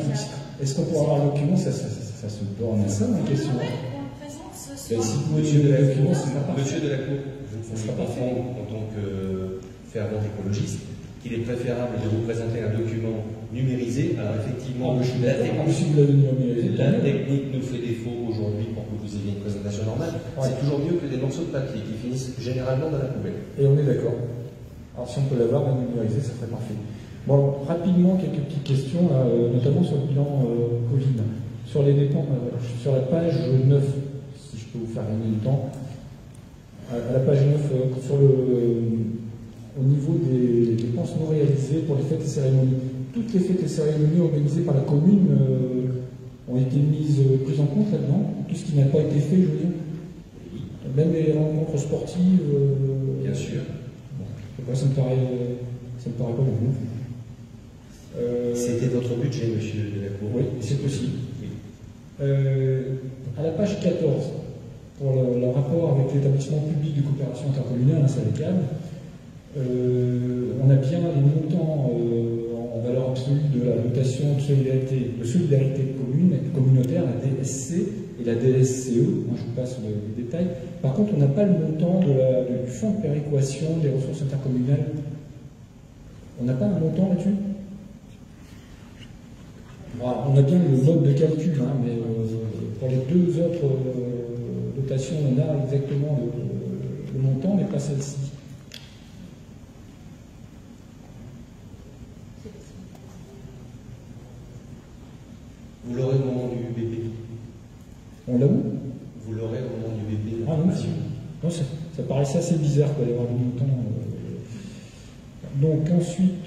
Est-ce qu'on pourra avoir le document? Ça se borne à ça, ma question. On le présente ce soir. Si vous voulez le document, c'est pas parfait. Monsieur Delacour, je ne sais pas en tant que fervent écologiste qu'il est préférable de vous présenter un document numérisé. Alors effectivement, la technique nous fait défaut aujourd'hui pour que vous ayez une présentation normale. Ouais. C'est toujours mieux que des morceaux de papier qui finissent généralement dans la poubelle. Et on est d'accord. Alors si on peut l'avoir numérisé, ça serait parfait. Bon, rapidement, quelques petites questions, notamment sur le bilan Covid. Sur les dépenses, sur la page 9, si je peux vous faire gagner du temps, à la page 9, au niveau des dépenses non réalisées pour les fêtes et cérémonies. Toutes les fêtes et cérémonies organisées par la commune ont été prises en compte là-dedans. Tout ce qui n'a pas été fait, je veux dire. Même les rencontres sportives. Bien sûr. Bon, ça me paraît pas beaucoup. C'était votre budget, monsieur Delacour. Oui, c'est possible. Oui. À la page 14, pour le rapport avec l'établissement public de coopération intercommunale, hein, c'est le cadre. On a bien les montants en valeur absolue de la dotation de solidarité communautaire, la DSC et la DSCE. Moi, je vous passe les détails. Par contre, on n'a pas le montant du fonds de péréquation des ressources intercommunales. On n'a pas un montant là-dessus? On a bien le mode de calcul, hein, mais pour les deux autres dotations, on a exactement le montant, mais pas celle-ci. Vous l'aurez au moment du BPI. On l'a où? Vous l'aurez au moment du BPI. Ah non, ça paraissait assez bizarre d'avoir le montant. Donc ensuite,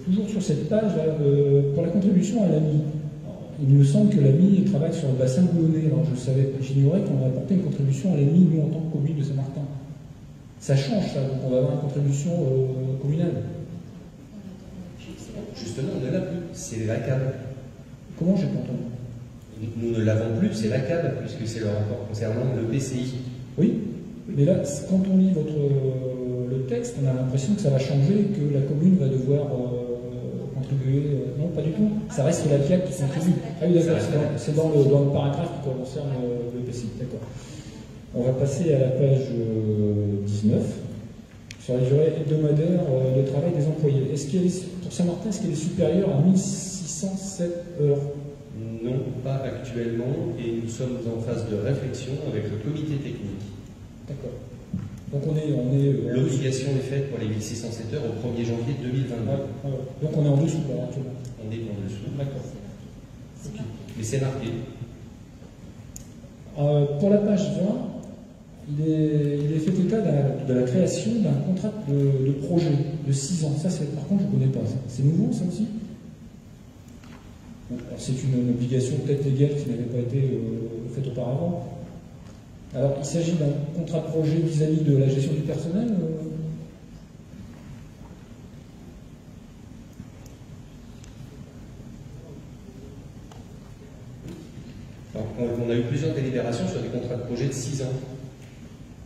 toujours sur cette page, là, pour la contribution à l'AMI, il me semble que l'AMI travaille sur le bassin boulonnais. Alors j'ignorais qu'on apportait une contribution à l'AMI, nous, en tant que commune de Saint-Martin. Ça change, ça, donc on va avoir une contribution communale. Justement, on ne l'a plus, c'est la CAB. Comment j'ai pas entendu? Nous ne l'avons plus, c'est la CAB, puisque c'est le rapport concernant le PCI. Oui, mais là, quand on lit le texte, on a l'impression que ça va changer, que la commune va devoir contribuer. Non, pas du tout. Ça reste la CAB qui contribue. Ah oui, d'accord, c'est dans le paragraphe qui concerne le PCI. D'accord. On va passer à la page 19, sur la durée hebdomadaire de travail des employés. Pour Saint-Martin, est-ce qu'elle est supérieure à 1600 607 heures. Non, pas actuellement, et nous sommes en phase de réflexion avec le comité technique. D'accord. Donc on est L'obligation est faite pour les 1607 heures au 1er janvier 2022. Donc on est en dessous là, actuellement. On est en dessous. D'accord. C'est Mais c'est marqué. Pour la page 20, il est fait état de la création d'un contrat de projet de 6 ans. Ça, par contre, je ne connais pas. C'est nouveau, ça aussi? C'est une obligation peut-être légale qui n'avait pas été faite auparavant. Alors, il s'agit d'un contrat de projet vis-à-vis de la gestion du personnel On a eu plusieurs délibérations sur des contrats de projet de 6 ans.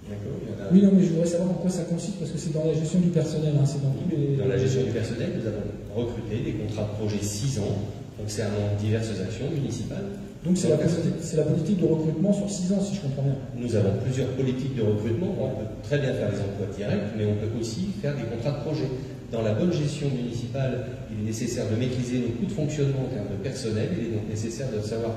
D'accord. Oui, non, mais je voudrais savoir en quoi ça consiste, parce que c'est dans la gestion du personnel. Hein, c'est dans tous les... Dans la gestion du personnel, nous avons recruté des contrats de projet 6 ans concernant diverses actions municipales. Donc c'est la politique de recrutement sur 6 ans, si je comprends bien. Nous avons plusieurs politiques de recrutement. On peut très bien faire des emplois directs, mais on peut aussi faire des contrats de projet. Dans la bonne gestion municipale, il est nécessaire de maîtriser nos coûts de fonctionnement en termes de personnel. Il est donc nécessaire de savoir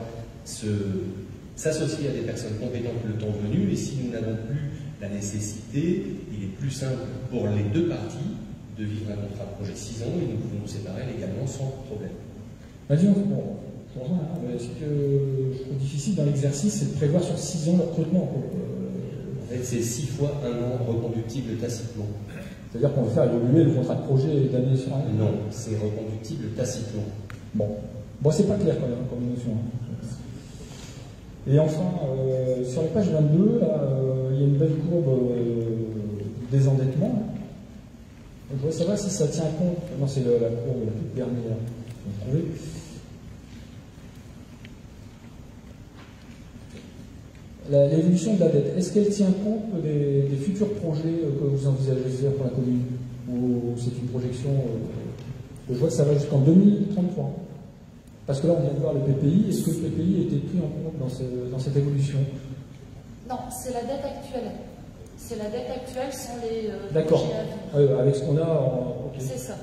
s'associer à des personnes compétentes le temps venu. Et si nous n'avons plus la nécessité, il est plus simple pour les deux parties de vivre un contrat de projet 6 ans et nous pouvons nous séparer légalement sans problème. Disons, ce que je trouve difficile dans l'exercice, c'est de prévoir sur 6 ans le recrutement. En fait, c'est 6 fois 1 an reconductible tacitement. C'est-à-dire qu'on va faire évoluer le contrat de projet d'année sur année? Non, c'est reconductible tacitement. Bon, c'est pas clair quand même comme notion. Et enfin, sur la page 22, là, il y a une belle courbe désendettement. Je voudrais savoir si ça tient compte. Non, c'est la courbe la toute dernière. Vous trouvez? L'évolution de la dette, est-ce qu'elle tient compte des futurs projets que vous envisagez de faire pour la commune? Ou c'est une projection je vois que ça va jusqu'en 2033. Parce que là, on vient de voir le PPI. Est-ce que le PPI a été pris en compte dans cette évolution? Non, c'est la dette actuelle. C'est la dette actuelle sans les D'accord. projets à venir. Avec ce qu'on a okay. C'est ça.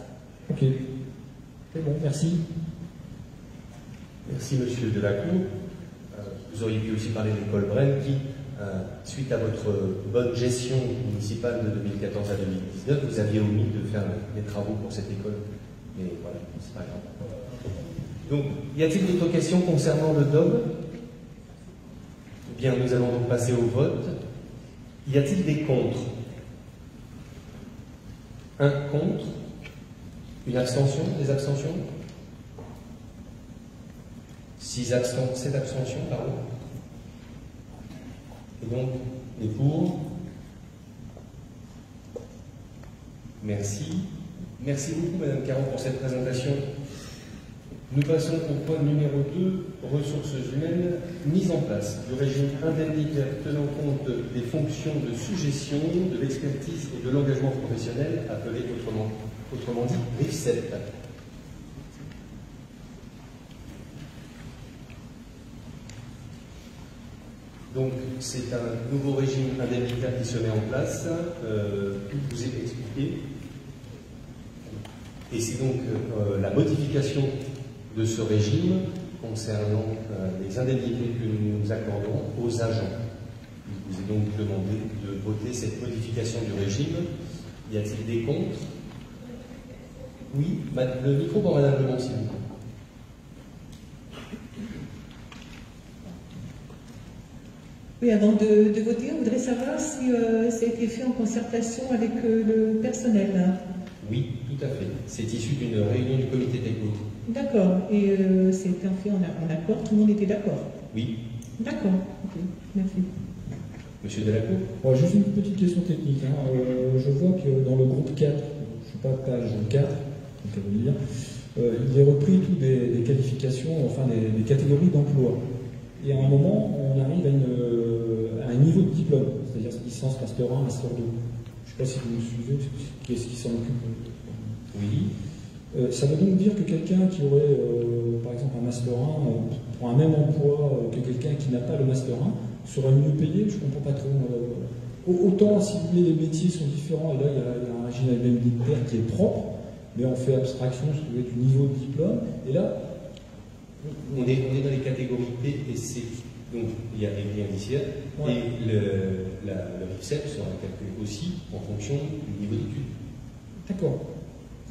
Ok. C'est bon, merci. Merci, monsieur Delacour. Vous auriez pu aussi parler de l'école Brenne qui, suite à votre bonne gestion municipale de 2014 à 2019, vous aviez omis de faire des travaux pour cette école. Mais voilà, c'est pas grave. Donc, y a-t-il d'autres questions concernant le DOM? Bien, nous allons donc passer au vote. Y a-t-il des contre? Un contre? Une abstention? Des abstentions? 7 abstentions, pardon. Et donc, les pour? Merci. Merci beaucoup, Madame Caron, pour cette présentation. Nous passons au point numéro 2, ressources humaines, mise en place du régime indemnitaire tenant compte des fonctions de suggestion, de l'expertise et de l'engagement professionnel, appelé autrement dit RIFSEP. Donc, c'est un nouveau régime indemnitaire qui se met en place. Tout vous est expliqué. Et c'est donc la modification de ce régime concernant les indemnités que nous accordons aux agents. Il vous est donc demandé de voter cette modification du régime. Y a-t-il des contre? Oui, le micro pour Madame Lemont, s'il vous plaît. Oui, avant de voter, on voudrait savoir si ça a été fait en concertation avec le personnel. Hein. Oui, tout à fait. C'est issu d'une réunion du comité technique. D'accord. Et c'était fait en accord, tout le monde était d'accord? Oui. D'accord. Ok. Merci. Monsieur Delacour? Bon, juste une petite question technique. Hein. Je vois que dans le groupe 4, je ne sais pas, page 4, on peut le lire, il est repris toutes des qualifications, enfin des catégories d'emploi. Et à un moment, on arrive à un niveau de diplôme, c'est-à-dire licence, master 1, master 2. Je ne sais pas si vous me suivez, qu'est-ce qui s'en occupe? Oui. Ça veut donc dire que quelqu'un qui aurait, par exemple, un master 1 pour un même emploi que quelqu'un qui n'a pas le master 1 serait mieux payé? Je ne comprends pas trop. Autant, si vous voulez, les métiers sont différents, et là, il y a un régime indemnitaire qui est propre, mais on fait abstraction, si vous voulez, du niveau de diplôme. Et là, On est dans les catégories P et C. Donc il y a les grilles indiciaires et le RIFSEP sera calculé aussi en fonction du niveau d'études. D'accord.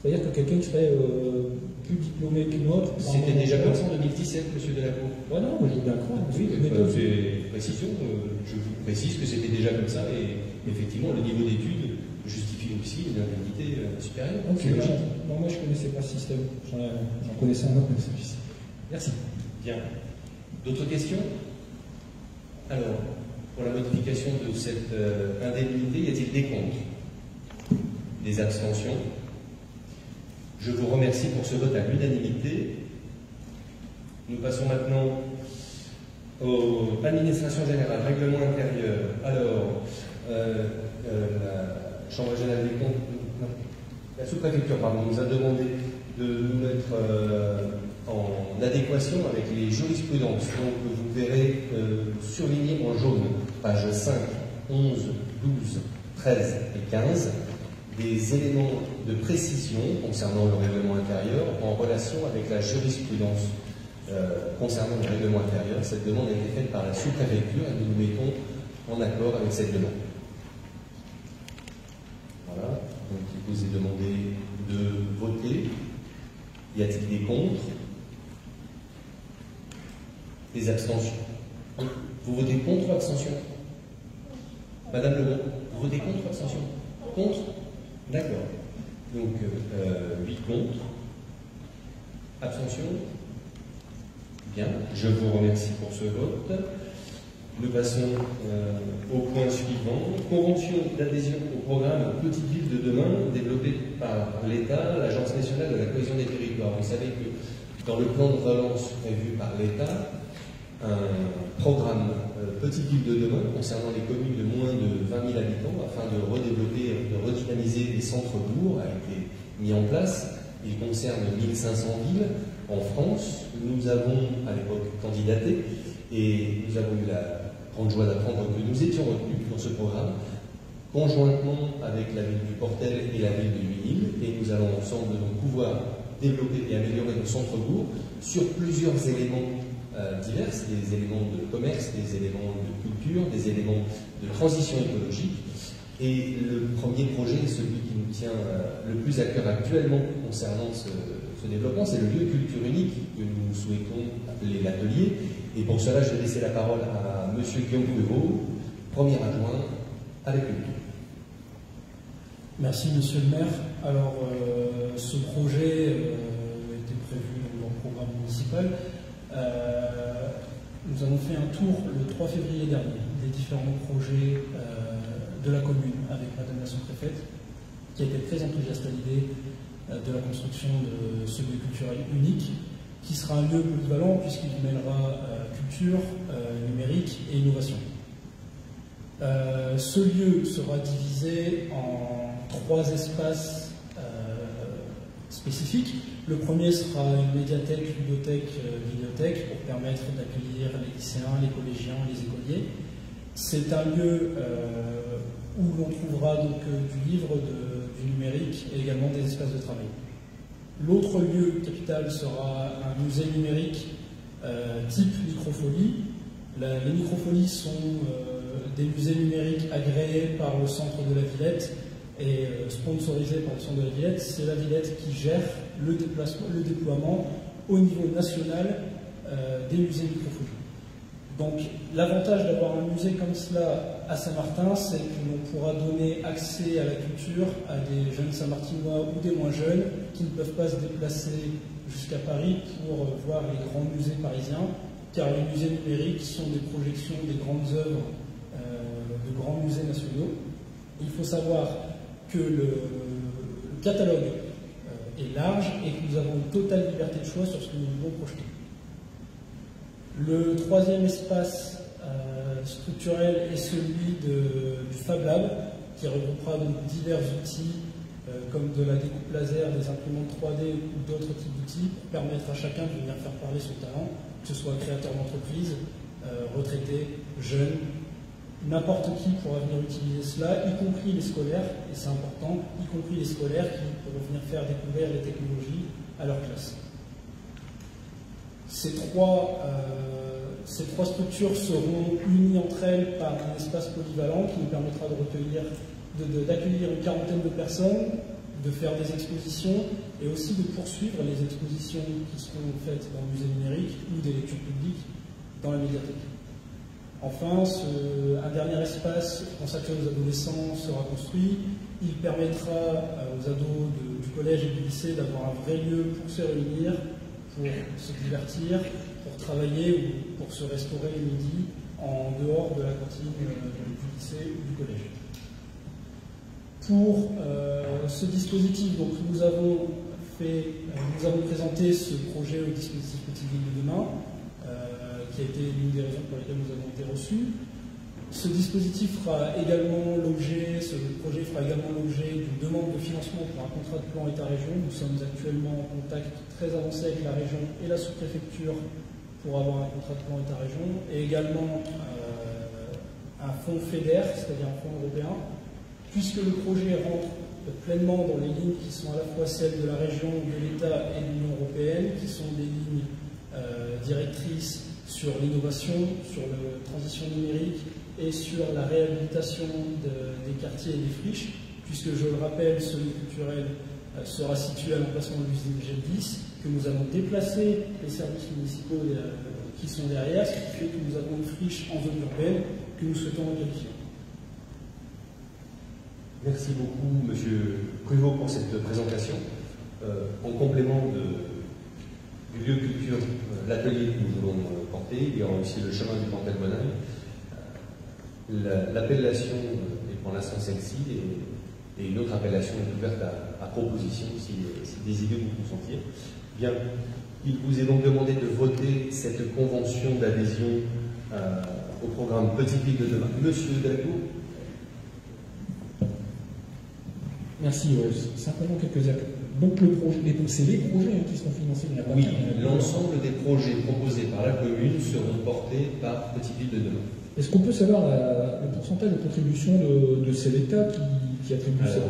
C'est-à-dire que quelqu'un qui serait plus diplômé qu'une autre... C'était déjà comme ça en 2017, monsieur Delacour. Ouais, non, je veux bien croire. Oui, c'est précision. Je vous précise que c'était déjà comme ça et effectivement le niveau d'études justifie aussi une indemnité supérieure. Ok, non, moi je ne connaissais pas ce système. J'en connaissais un autre, mais c'est celui-ci. Merci. Bien. D'autres questions? Alors, pour la modification de cette indemnité, y a-t-il des contre? Des abstentions? Je vous remercie pour ce vote à l'unanimité. Nous passons maintenant aux administrations générales, règlement intérieur. Alors, la Chambre régionale des comptes, la sous-préfecture, pardon, nous a demandé de nous mettre en adéquation avec les jurisprudences. Donc, vous verrez surligné en jaune, pages 5, 11, 12, 13 et 15, des éléments de précision concernant le règlement intérieur en relation avec la jurisprudence concernant le règlement intérieur. Cette demande a été faite par la sous-préfecture et nous nous mettons en accord avec cette demande. Voilà, donc il vous est demandé de voter. Y a-t-il des contre? Des abstentions? Vous votez contre ou abstention? Madame Lebon, vous votez contre ou abstention? Contre? D'accord. Donc, 8 contre. Abstention? Bien. Je vous remercie pour ce vote. Nous passons au point suivant. Convention d'adhésion au programme Petite Ville de demain, développé par l'État, l'Agence nationale de la cohésion des territoires. Vous savez que dans le plan de relance prévu par l'État, un programme Petite Ville de demain concernant les communes de moins de 20 000 habitants afin de redévelopper, de redynamiser les centres-bourgs a été mis en place. Il concerne 1500 villes en France. Nous avons à l'époque candidaté et nous avons eu la grande joie d'apprendre que nous étions retenus dans ce programme conjointement avec la ville du Portel et la ville de Huinil, et nous allons ensemble donc pouvoir développer et améliorer nos centres-bourgs sur plusieurs éléments divers, des éléments de commerce, des éléments de culture, des éléments de transition écologique. Et le premier projet, celui qui nous tient le plus à cœur actuellement concernant ce développement, c'est le lieu de culture unique que nous souhaitons appeler l'atelier. Et pour cela, je vais laisser la parole à M. Guillaume Coureau, premier adjoint à la culture. Merci, Monsieur le maire. Alors, ce projet était prévu dans le programme municipal. Nous avons fait un tour le 3 février dernier des différents projets de la commune avec Madame la sous-préfète, qui a été très enthousiaste à l'idée de la construction de ce lieu culturel unique, qui sera un lieu polyvalent puisqu'il mêlera culture, numérique et innovation. Ce lieu sera divisé en 3 espaces spécifiques. Le premier sera une médiathèque, bibliothèque, bibliothèque pour permettre d'accueillir les lycéens, les collégiens, les écoliers. C'est un lieu où l'on trouvera donc du livre, du numérique et également des espaces de travail. L'autre lieu capital sera un musée numérique type microfolie. Les microfolies sont des musées numériques agréés par le centre de la Villette et sponsorisés par le centre de la Villette. C'est la Villette qui gère le déploiement au niveau national des musées microfolies. Donc l'avantage d'avoir un musée comme cela à Saint-Martin, c'est que l'on pourra donner accès à la culture à des jeunes Saint-Martinois ou des moins jeunes qui ne peuvent pas se déplacer jusqu'à Paris pour voir les grands musées parisiens, car les musées numériques sont des projections des grandes œuvres de grands musées nationaux. Il faut savoir que le catalogue est large et que nous avons une totale liberté de choix sur ce que nous voulons projeter. Le troisième espace structurel est celui du Fab Lab, qui regroupera donc divers outils comme de la découpe laser, des imprimantes 3D ou d'autres types d'outils pour permettre à chacun de venir faire parler son talent, que ce soit créateur d'entreprise, retraité, jeune, n'importe qui pourra venir utiliser cela, y compris les scolaires, et c'est important, y compris les scolaires qui pourront venir faire découvrir les technologies à leur classe. Ces trois structures seront unies entre elles par un espace polyvalent qui nous permettra d'accueillir une quarantaine de personnes, de faire des expositions et aussi de poursuivre les expositions qui seront faites dans le musée numérique ou des lectures publiques dans la médiathèque. Enfin, un dernier espace consacré aux adolescents sera construit. Il permettra aux ados du collège et du lycée d'avoir un vrai lieu pour se réunir, pour se divertir, pour travailler ou pour se restaurer le midi en dehors de la cantine du lycée ou du collège. Pour ce dispositif, donc, nous avons présenté ce projet au dispositif Petite Ville de demain, qui a été l'une des raisons pour lesquelles nous avons été reçus. Ce dispositif fera également l'objet, ce projet fera également l'objet d'une demande de financement pour un contrat de plan État-région. Nous sommes actuellement en contact très avancé avec la région et la sous-préfecture pour avoir un contrat de plan État-région, et également un fonds FEDER, c'est-à-dire un fonds européen, puisque le projet rentre pleinement dans les lignes qui sont à la fois celles de la région, de l'État et de l'Union européenne, qui sont des lignes directrices sur l'innovation, sur la transition numérique et sur la réhabilitation des quartiers et des friches, puisque, je le rappelle, ce lieu culturel sera situé à l'emplacement de l'usine G10, que nous allons déplacer les services municipaux qui sont derrière, ce qui fait que nous avons une friche en zone urbaine que nous souhaitons requalifier. Merci beaucoup, Monsieur Pruvot, pour cette présentation. En complément du lieu culture, l'atelier que nous voulons porter, il y aura aussi le chemin du Pantalmonaille. L'appellation est pour l'instant celle-ci, et une autre appellation est ouverte à proposition si des idées vous font sentir. Bien, il vous est donc demandé de voter cette convention d'adhésion au programme Petite Ville de demain. Monsieur Delacour. Merci, simplement quelques actes. Donc c'est les projets qui seront financés. Oui, l'ensemble des projets proposés par la commune seront portés par Petite Ville de demain. Est-ce qu'on peut savoir le pourcentage de contribution de c'est l'État qui attribue ça?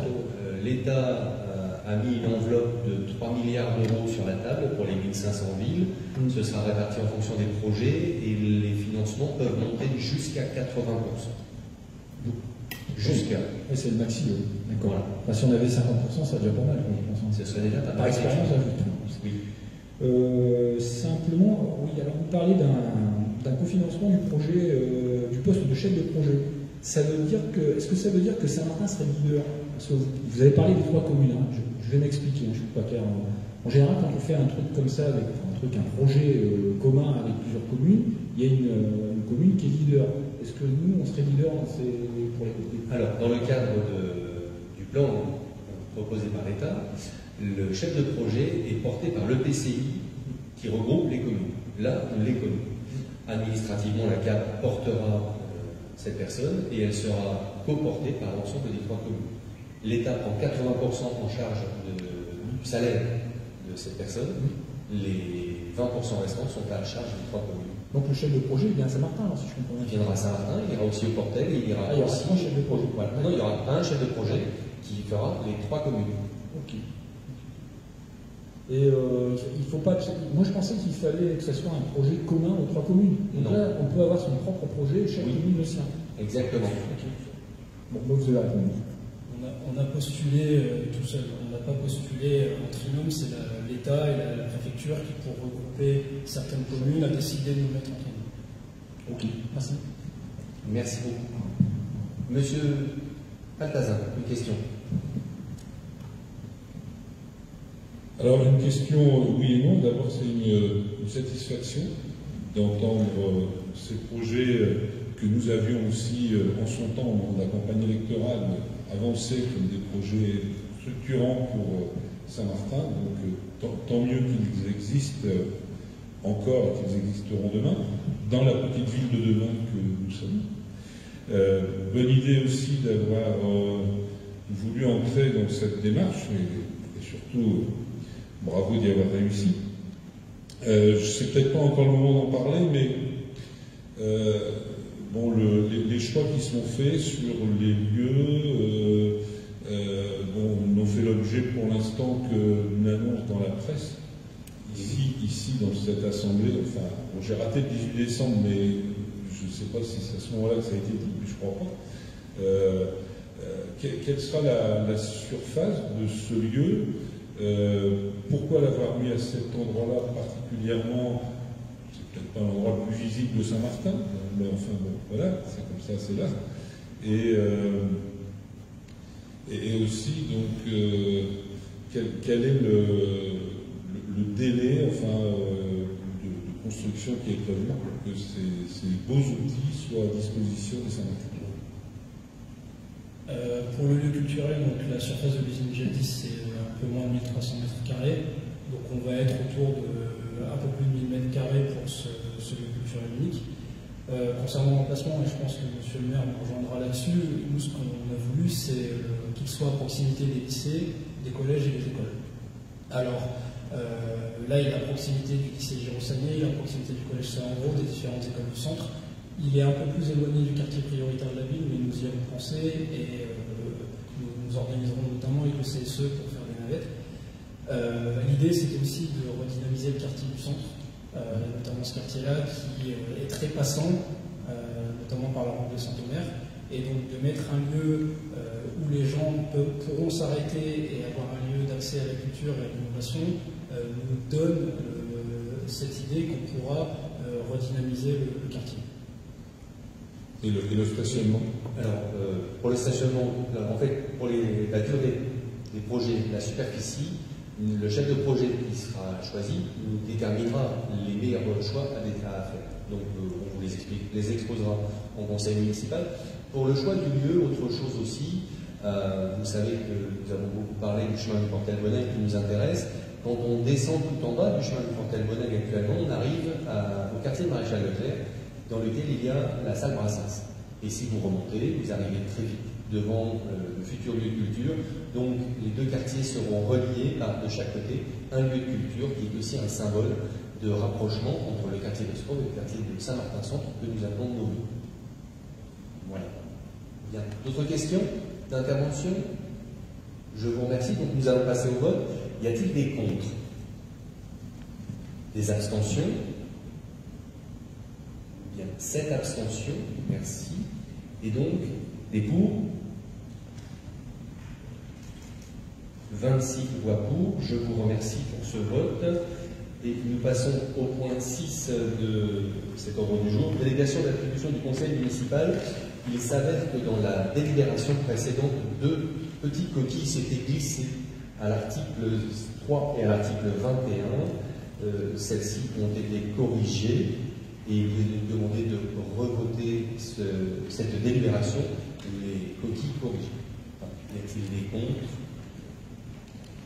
L'État a mis une enveloppe de 3 milliards d'euros sur la table pour les 1500 villes. Ce sera réparti en fonction des projets et les financements peuvent monter jusqu'à 80%. Jusqu'à. Oui, c'est le maxi, d'accord. Voilà. Enfin, si on avait 50%, ça déjà pas mal, je pense. Ce serait déjà par expérience. Oui. Simplement, oui, alors vous parlez d'un cofinancement du projet, du poste de chef de projet. Ça veut dire que, est-ce que ça veut dire que Saint-Martin serait leader? Parce que vous avez parlé des 3 communes, hein. Je vais m'expliquer, je ne suis pas clair. En général, quand on fait un truc comme ça, avec un projet commun avec plusieurs communes, il y a une commune qui est leader. Est-ce que nous, on serait leader pour les côtés? Alors, dans le cadre du plan proposé par l'État, le chef de projet est porté par l'EPCI qui regroupe les communes. Là, les communes. Administrativement, la CAP portera cette personne et elle sera coportée par l'ensemble des 3 communes. L'État prend 80% en charge du salaire de cette personne. Les 20% restants sont à la charge des 3 communes. Donc le chef de projet vient à Saint-Martin, si je comprends bien. Il viendra à Saint-Martin, il ira aussi au Portel, et il ira aussi un chef de projet. Voilà. Non, il y aura un chef de projet qui fera les 3 communes. Ok. Et il faut pas. Moi, je pensais qu'il fallait que ce soit un projet commun aux 3 communes. Donc là, on peut avoir son propre projet, chaque commune le sien. Exactement. Okay. Bon, moi, vous avez répondu. On a postulé tout seul. On n'a pas postulé en trinôme. C'est l'État et la préfecture qui, pour regrouper certaines communes, a décidé de nous mettre en trinôme. Ok. Merci. Merci beaucoup. Monsieur Balthazar, une question. Alors, une question, oui et non. D'abord, c'est une satisfaction d'entendre ces projets que nous avions aussi, en son temps, au moment de la campagne électorale, avancés comme des projets structurants pour Saint-Martin. Donc, tant mieux qu'ils existent encore et qu'ils existeront demain, dans la petite ville de demain que nous sommes. Bonne idée aussi d'avoir voulu entrer dans cette démarche et surtout bravo d'y avoir réussi. Je ne sais peut-être pas encore le moment d'en parler, mais bon, les choix qui sont faits sur les lieux n'ont fait l'objet pour l'instant que d'une annonce dans la presse ici dans cette assemblée, enfin, bon, j'ai raté le 18 décembre, mais je ne sais pas si c'est à ce moment-là que ça a été dit, mais je ne crois pas. Quelle sera la surface de ce lieu? Pourquoi l'avoir mis à cet endroit-là particulièrement? C'est peut-être pas l'endroit le plus visible de Saint-Martin, mais enfin bon, voilà, c'est comme ça, c'est là. Et aussi, donc, quel est le délai, enfin, de construction qui est prévu pour que ces beaux outils soient à disposition des Saint-Martin? Pour le lieu culturel, donc la surface de l'usine Jadis, c'est un peu moins de 1300 m². Donc on va être autour de un peu plus de 1000 m² pour ce lieu culturel unique. Concernant l'emplacement, et je pense que M. le maire me rejoindra là-dessus, nous ce qu'on a voulu, c'est qu'il soit à proximité des lycées, des collèges et des écoles. Alors là, il est à proximité du lycée Gironsanier, il est à proximité du collège Saint-Andrew, des différentes écoles du centre. Il est un peu plus éloigné du quartier prioritaire de la ville, mais nous y avons pensé et nous organiserons notamment avec le CSE pour faire des navettes. L'idée, c'était aussi de redynamiser le quartier du centre, notamment ce quartier-là qui est très passant, notamment par la route de Saint-Omer, et donc de mettre un lieu où les gens pourront s'arrêter et avoir un lieu d'accès à la culture et à l'innovation nous donne cette idée qu'on pourra redynamiser le quartier. Et le stationnement? Alors, pour le stationnement, en fait, pour la durée des projets, la superficie, le chef de projet qui sera choisi nous déterminera les meilleurs choix à faire. Donc, on vous les exposera en conseil municipal. Pour le choix du lieu, autre chose aussi, vous savez que nous avons beaucoup parlé du chemin du Portel-Bonneuil qui nous intéresse. Quand on descend tout en bas du chemin du Portel-Bonneuil actuellement, on arrive au quartier de Maréchal Leclerc, dans lequel il y a la salle Brassens. Et si vous remontez, vous arrivez très vite devant le futur lieu de culture. Donc les deux quartiers seront reliés de chaque côté. Un lieu de culture qui est aussi un symbole de rapprochement entre le quartier de sport et le quartier de Saint-Martin-Centre que nous appelons nos rues. Voilà. Bien. D'autres questions d'intervention? Je vous remercie. Donc nous allons passer au vote. Y a-t-il des contre? Des abstentions? Bien, 7 abstentions, merci. Et donc, des pour? 26 voix pour. Je vous remercie pour ce vote. Et nous passons au point 6 de cet ordre du jour. Délégation d'attribution du conseil municipal. Il s'avère que dans la délibération précédente, 2 petites coquilles s'étaient glissées à l'article 3 et à l'article 21. Celles-ci ont été corrigées. Et il est demandé de revoter cette délibération, les coquilles corrigées. Y a-t-il des contre?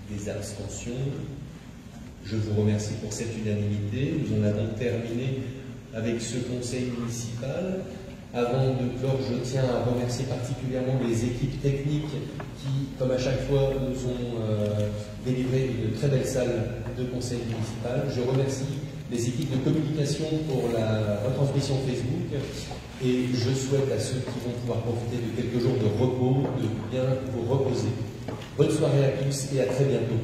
Des abstentions? Je vous remercie pour cette unanimité. Nous en avons terminé avec ce conseil municipal. Avant de clore, je tiens à remercier particulièrement les équipes techniques qui, comme à chaque fois, nous ont délivré une très belle salle de conseil municipal. Je remercie les équipes de communication pour la retransmission Facebook et je souhaite à ceux qui vont pouvoir profiter de quelques jours de repos de bien vous reposer. Bonne soirée à tous et à très bientôt.